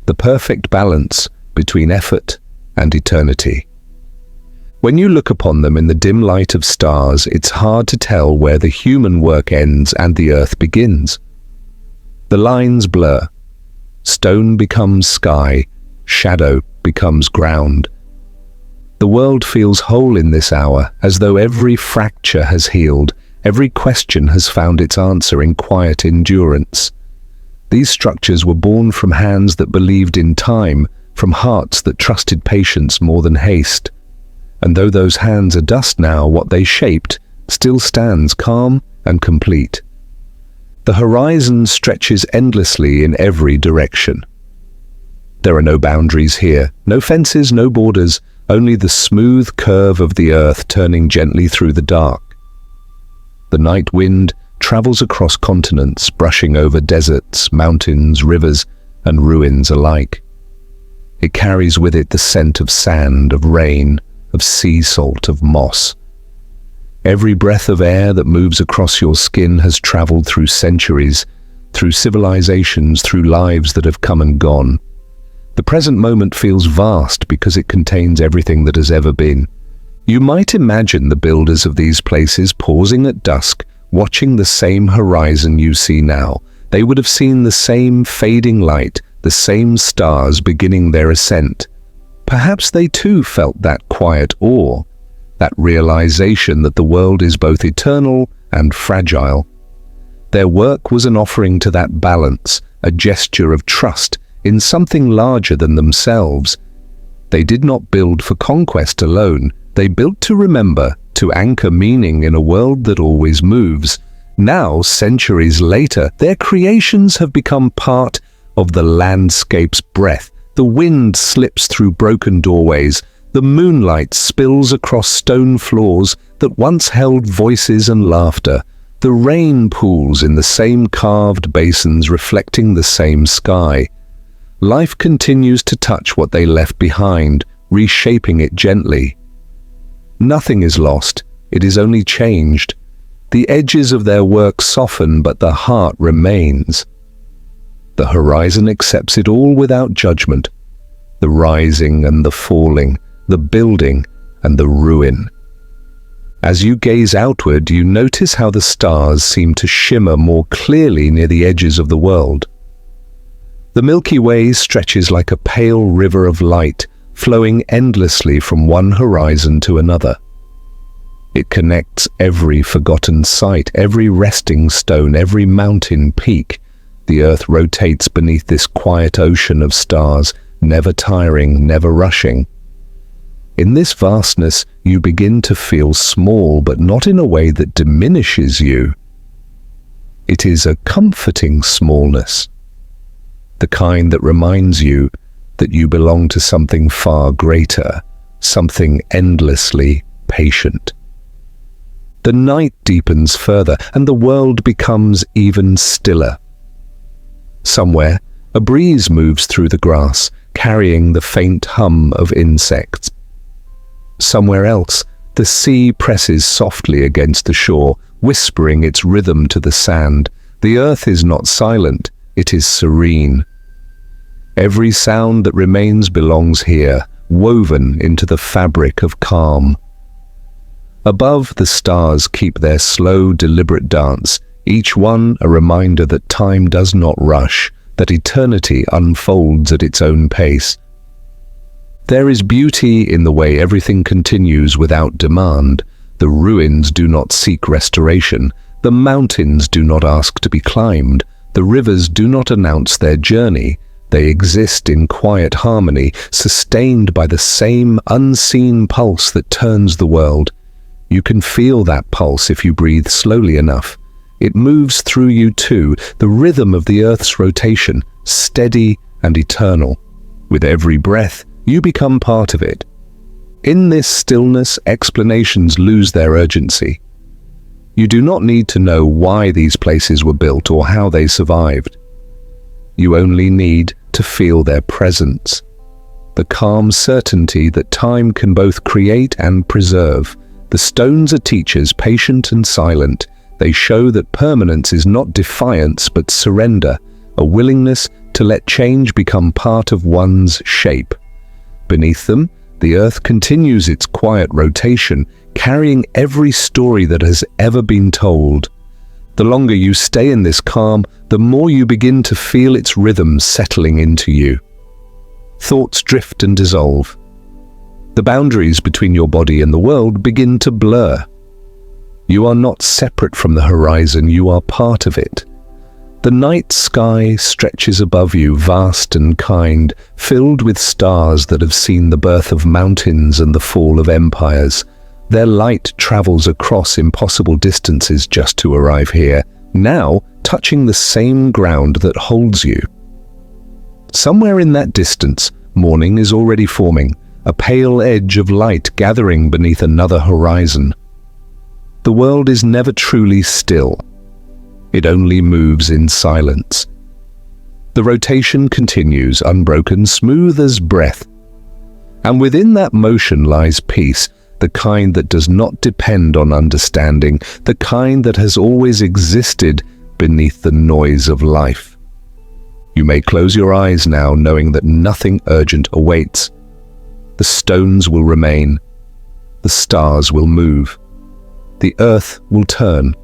the perfect balance between effort and eternity. When you look upon them in the dim light of stars, it's hard to tell where the human work ends and the earth begins. The lines blur. Stone becomes sky, shadow becomes ground. The world feels whole in this hour, as though every fracture has healed, every question has found its answer in quiet endurance. These structures were born from hands that believed in time, from hearts that trusted patience more than haste. And though those hands are dust now, what they shaped still stands calm and complete. The horizon stretches endlessly in every direction. There are no boundaries here, no fences, no borders, only the smooth curve of the earth turning gently through the dark. The night wind travels across continents, brushing over deserts, mountains, rivers, and ruins alike. It carries with it the scent of sand, of rain, of sea salt, of moss. Every breath of air that moves across your skin has traveled through centuries, through civilizations, through lives that have come and gone. The present moment feels vast because it contains everything that has ever been. You might imagine the builders of these places pausing at dusk, watching the same horizon you see now. They would have seen the same fading light, the same stars beginning their ascent. Perhaps they too felt that quiet awe, that realization that the world is both eternal and fragile. Their work was an offering to that balance, a gesture of trust in something larger than themselves. They did not build for conquest alone. They built to remember, to anchor meaning in a world that always moves. Now, centuries later, their creations have become part of the landscape's breath. The wind slips through broken doorways. The moonlight spills across stone floors that once held voices and laughter. The rain pools in the same carved basins reflecting the same sky. Life continues to touch what they left behind, reshaping it gently. Nothing is lost, it is only changed. The edges of their work soften, but the heart remains. The horizon accepts it all without judgment. The rising and the falling, the building and the ruin. As you gaze outward, you notice how the stars seem to shimmer more clearly near the edges of the world. The Milky Way stretches like a pale river of light, flowing endlessly from one horizon to another. It connects every forgotten site, every resting stone, every mountain peak. The Earth rotates beneath this quiet ocean of stars, never tiring, never rushing. In this vastness, you begin to feel small, but not in a way that diminishes you. It is a comforting smallness, the kind that reminds you that you belong to something far greater, something endlessly patient. The night deepens further, and the world becomes even stiller. Somewhere, a breeze moves through the grass, carrying the faint hum of insects. Somewhere else, the sea presses softly against the shore, whispering its rhythm to the sand. The earth is not silent, it is serene. Every sound that remains belongs here, woven into the fabric of calm. Above, the stars keep their slow, deliberate dance, each one a reminder that time does not rush, that eternity unfolds at its own pace. There is beauty in the way everything continues without demand. The ruins do not seek restoration. The mountains do not ask to be climbed. The rivers do not announce their journey. They exist in quiet harmony, sustained by the same unseen pulse that turns the world. You can feel that pulse if you breathe slowly enough. It moves through you too, the rhythm of the Earth's rotation, steady and eternal. With every breath, you become part of it. In this stillness, explanations lose their urgency. You do not need to know why these places were built or how they survived. You only need to feel their presence, the calm certainty that time can both create and preserve. The stones are teachers, patient and silent. They show that permanence is not defiance but surrender, a willingness to let change become part of one's shape. Beneath them, the earth continues its quiet rotation, carrying every story that has ever been told. The longer you stay in this calm, the more you begin to feel its rhythm settling into you. Thoughts drift and dissolve. The boundaries between your body and the world begin to blur. You are not separate from the horizon, you are part of it. The night sky stretches above you, vast and kind, filled with stars that have seen the birth of mountains and the fall of empires. Their light travels across impossible distances just to arrive here, now touching the same ground that holds you. Somewhere in that distance, morning is already forming, a pale edge of light gathering beneath another horizon. The world is never truly still. It only moves in silence. The rotation continues, unbroken, smooth as breath. And within that motion lies peace, the kind that does not depend on understanding, the kind that has always existed beneath the noise of life. You may close your eyes now, knowing that nothing urgent awaits. The stones will remain. The stars will move. The earth will turn.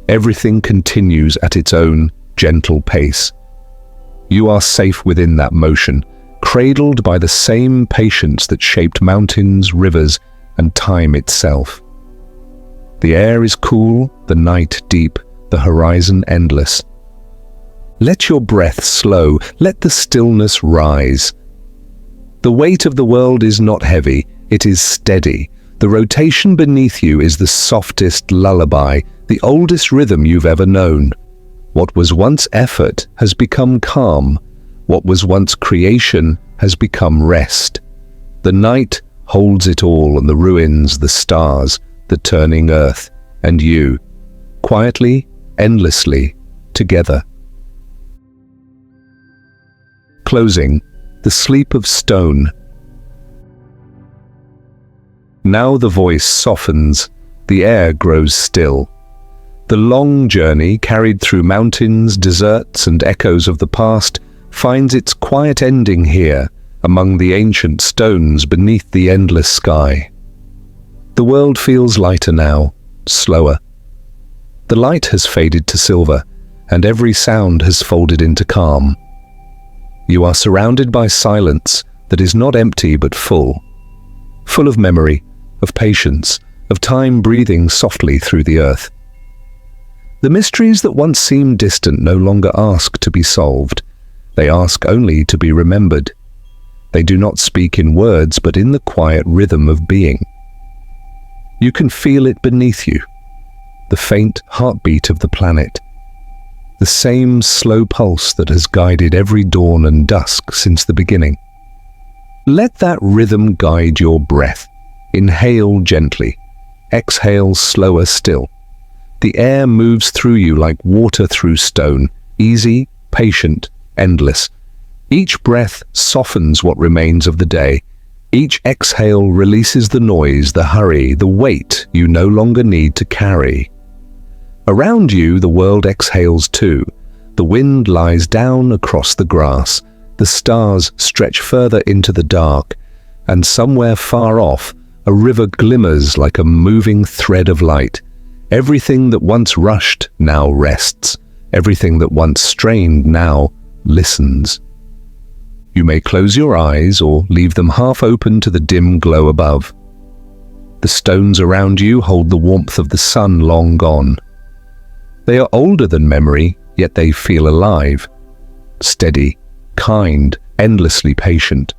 Everything continues at its own gentle pace. You are safe within that motion, cradled by the same patience that shaped mountains, rivers, and time itself. The air is cool, the night deep, the horizon endless. Let your breath slow, let the stillness rise. The weight of the world is not heavy, it is steady. The rotation beneath you is the softest lullaby, the oldest rhythm you've ever known. What was once effort has become calm. What was once creation has become rest. The night holds it all, and the ruins, the stars, the turning earth, and you, quietly, endlessly, together. Closing, the sleep of stone. Now the voice softens, the air grows still. The long journey, carried through mountains, deserts, and echoes of the past, finds its quiet ending here, among the ancient stones beneath the endless sky. The world feels lighter now, slower. The light has faded to silver, and every sound has folded into calm. You are surrounded by silence that is not empty but full of memory, of patience, of time breathing softly through the earth. The mysteries that once seemed distant no longer ask to be solved. They ask only to be remembered. They do not speak in words, but in the quiet rhythm of being. You can feel it beneath you, the faint heartbeat of the planet, the same slow pulse that has guided every dawn and dusk since the beginning. Let that rhythm guide your breath. Inhale gently, exhale slower still. The air moves through you like water through stone, easy, patient, endless. Each breath softens what remains of the day. Each exhale releases the noise, the hurry, the weight you no longer need to carry. Around you, the world exhales too. The wind lies down across the grass. The stars stretch further into the dark, and somewhere far off, a river glimmers like a moving thread of light. Everything that once rushed now rests. Everything that once strained now listens. You may close your eyes or leave them half open to the dim glow above. The stones around you hold the warmth of the sun long gone. They are older than memory, yet they feel alive. Steady, kind, endlessly patient.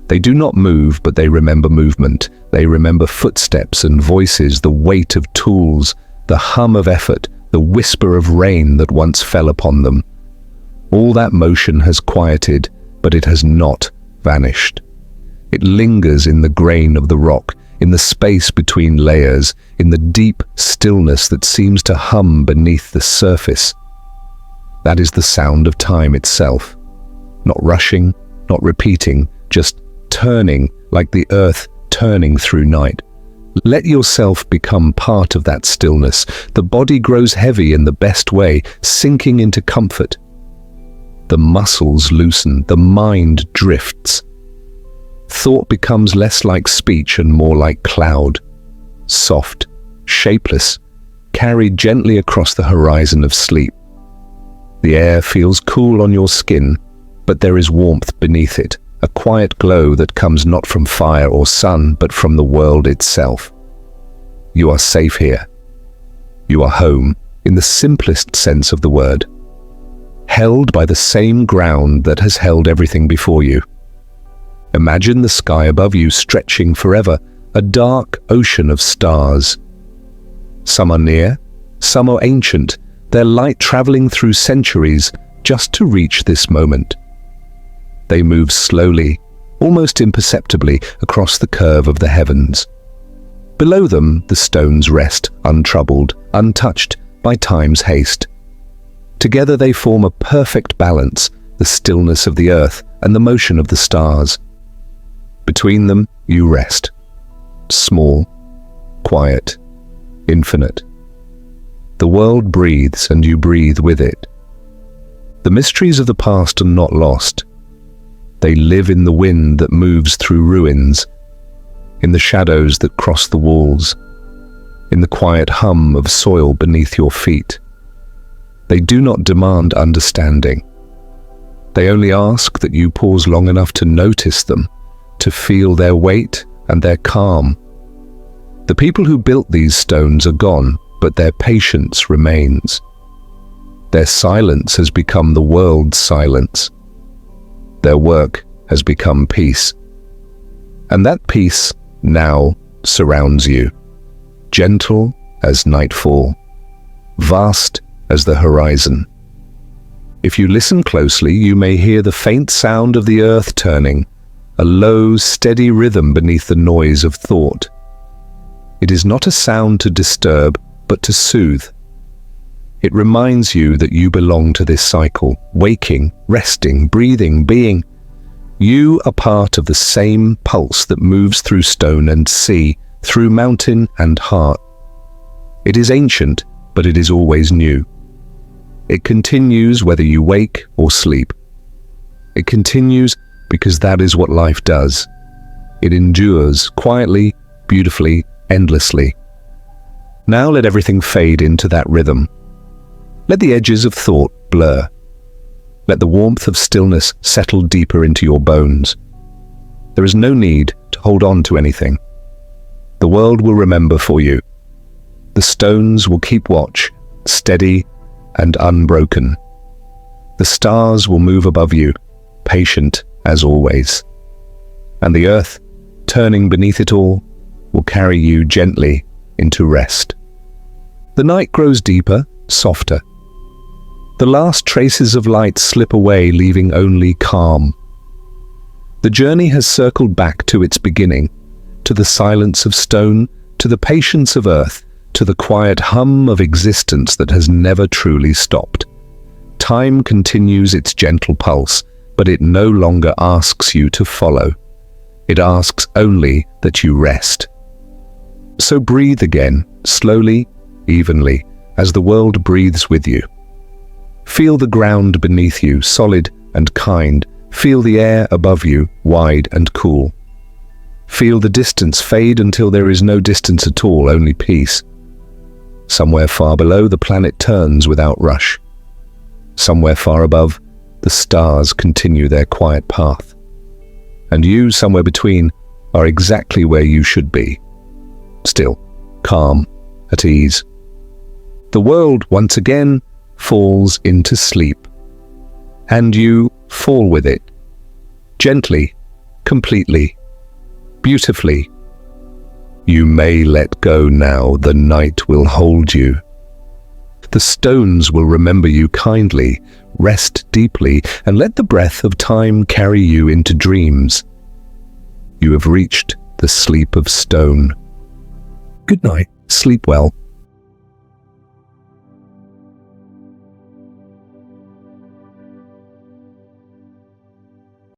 They do not move, but they remember movement. They remember footsteps and voices, the weight of tools, the hum of effort, the whisper of rain that once fell upon them. All that motion has quieted, but it has not vanished. It lingers in the grain of the rock, in the space between layers, in the deep stillness that seems to hum beneath the surface. That is the sound of time itself. Not rushing, not repeating, just turning like the earth turning through night. Let yourself become part of that stillness. The body grows heavy in the best way, sinking into comfort. The muscles loosen, the mind drifts. Thought becomes less like speech and more like cloud. Soft, shapeless, carried gently across the horizon of sleep. The air feels cool on your skin, but there is warmth beneath it, a quiet glow that comes not from fire or sun, but from the world itself. You are safe here. You are home, in the simplest sense of the word. Held by the same ground that has held everything before you. Imagine the sky above you stretching forever, a dark ocean of stars. Some are near, some are ancient, their light traveling through centuries just to reach this moment. They move slowly, almost imperceptibly, across the curve of the heavens. Below them, the stones rest, untroubled, untouched by time's haste. Together they form a perfect balance, the stillness of the earth and the motion of the stars. Between them, you rest. Small, quiet, infinite. The world breathes and you breathe with it. The mysteries of the past are not lost. They live in the wind that moves through ruins, in the shadows that cross the walls, in the quiet hum of soil beneath your feet. They do not demand understanding. They only ask that you pause long enough to notice them, to feel their weight and their calm. The people who built these stones are gone, but their patience remains. Their silence has become the world's silence. Their work has become peace. And that peace now surrounds you, gentle as nightfall, vast as the horizon. If you listen closely, you may hear the faint sound of the earth turning, a low, steady rhythm beneath the noise of thought. It is not a sound to disturb, but to soothe. It reminds you that you belong to this cycle, waking, resting, breathing, being. You are part of the same pulse that moves through stone and sea, through mountain and heart. It is ancient, but it is always new. It continues whether you wake or sleep. It continues because that is what life does. It endures quietly, beautifully, endlessly. Now let everything fade into that rhythm. Let the edges of thought blur. Let the warmth of stillness settle deeper into your bones. There is no need to hold on to anything. The world will remember for you. The stones will keep watch, steady and unbroken. The stars will move above you, patient as always. And the earth, turning beneath it all, will carry you gently into rest. The night grows deeper, softer. The last traces of light slip away, leaving only calm. The journey has circled back to its beginning, to the silence of stone, to the patience of earth, to the quiet hum of existence that has never truly stopped. Time continues its gentle pulse, but it no longer asks you to follow. It asks only that you rest. So breathe again, slowly, evenly, as the world breathes with you. Feel the ground beneath you, solid and kind. Feel the air above you, wide and cool. Feel the distance fade until there is no distance at all, only peace. Somewhere far below, the planet turns without rush. Somewhere far above, the stars continue their quiet path. And you, somewhere between, are exactly where you should be. Still, calm, at ease. The world, once again, falls into sleep. And you fall with it. Gently, completely, beautifully. You may let go now, the night will hold you. The stones will remember you kindly. Rest deeply and let the breath of time carry you into dreams. You have reached the sleep of stone. Good night, sleep well.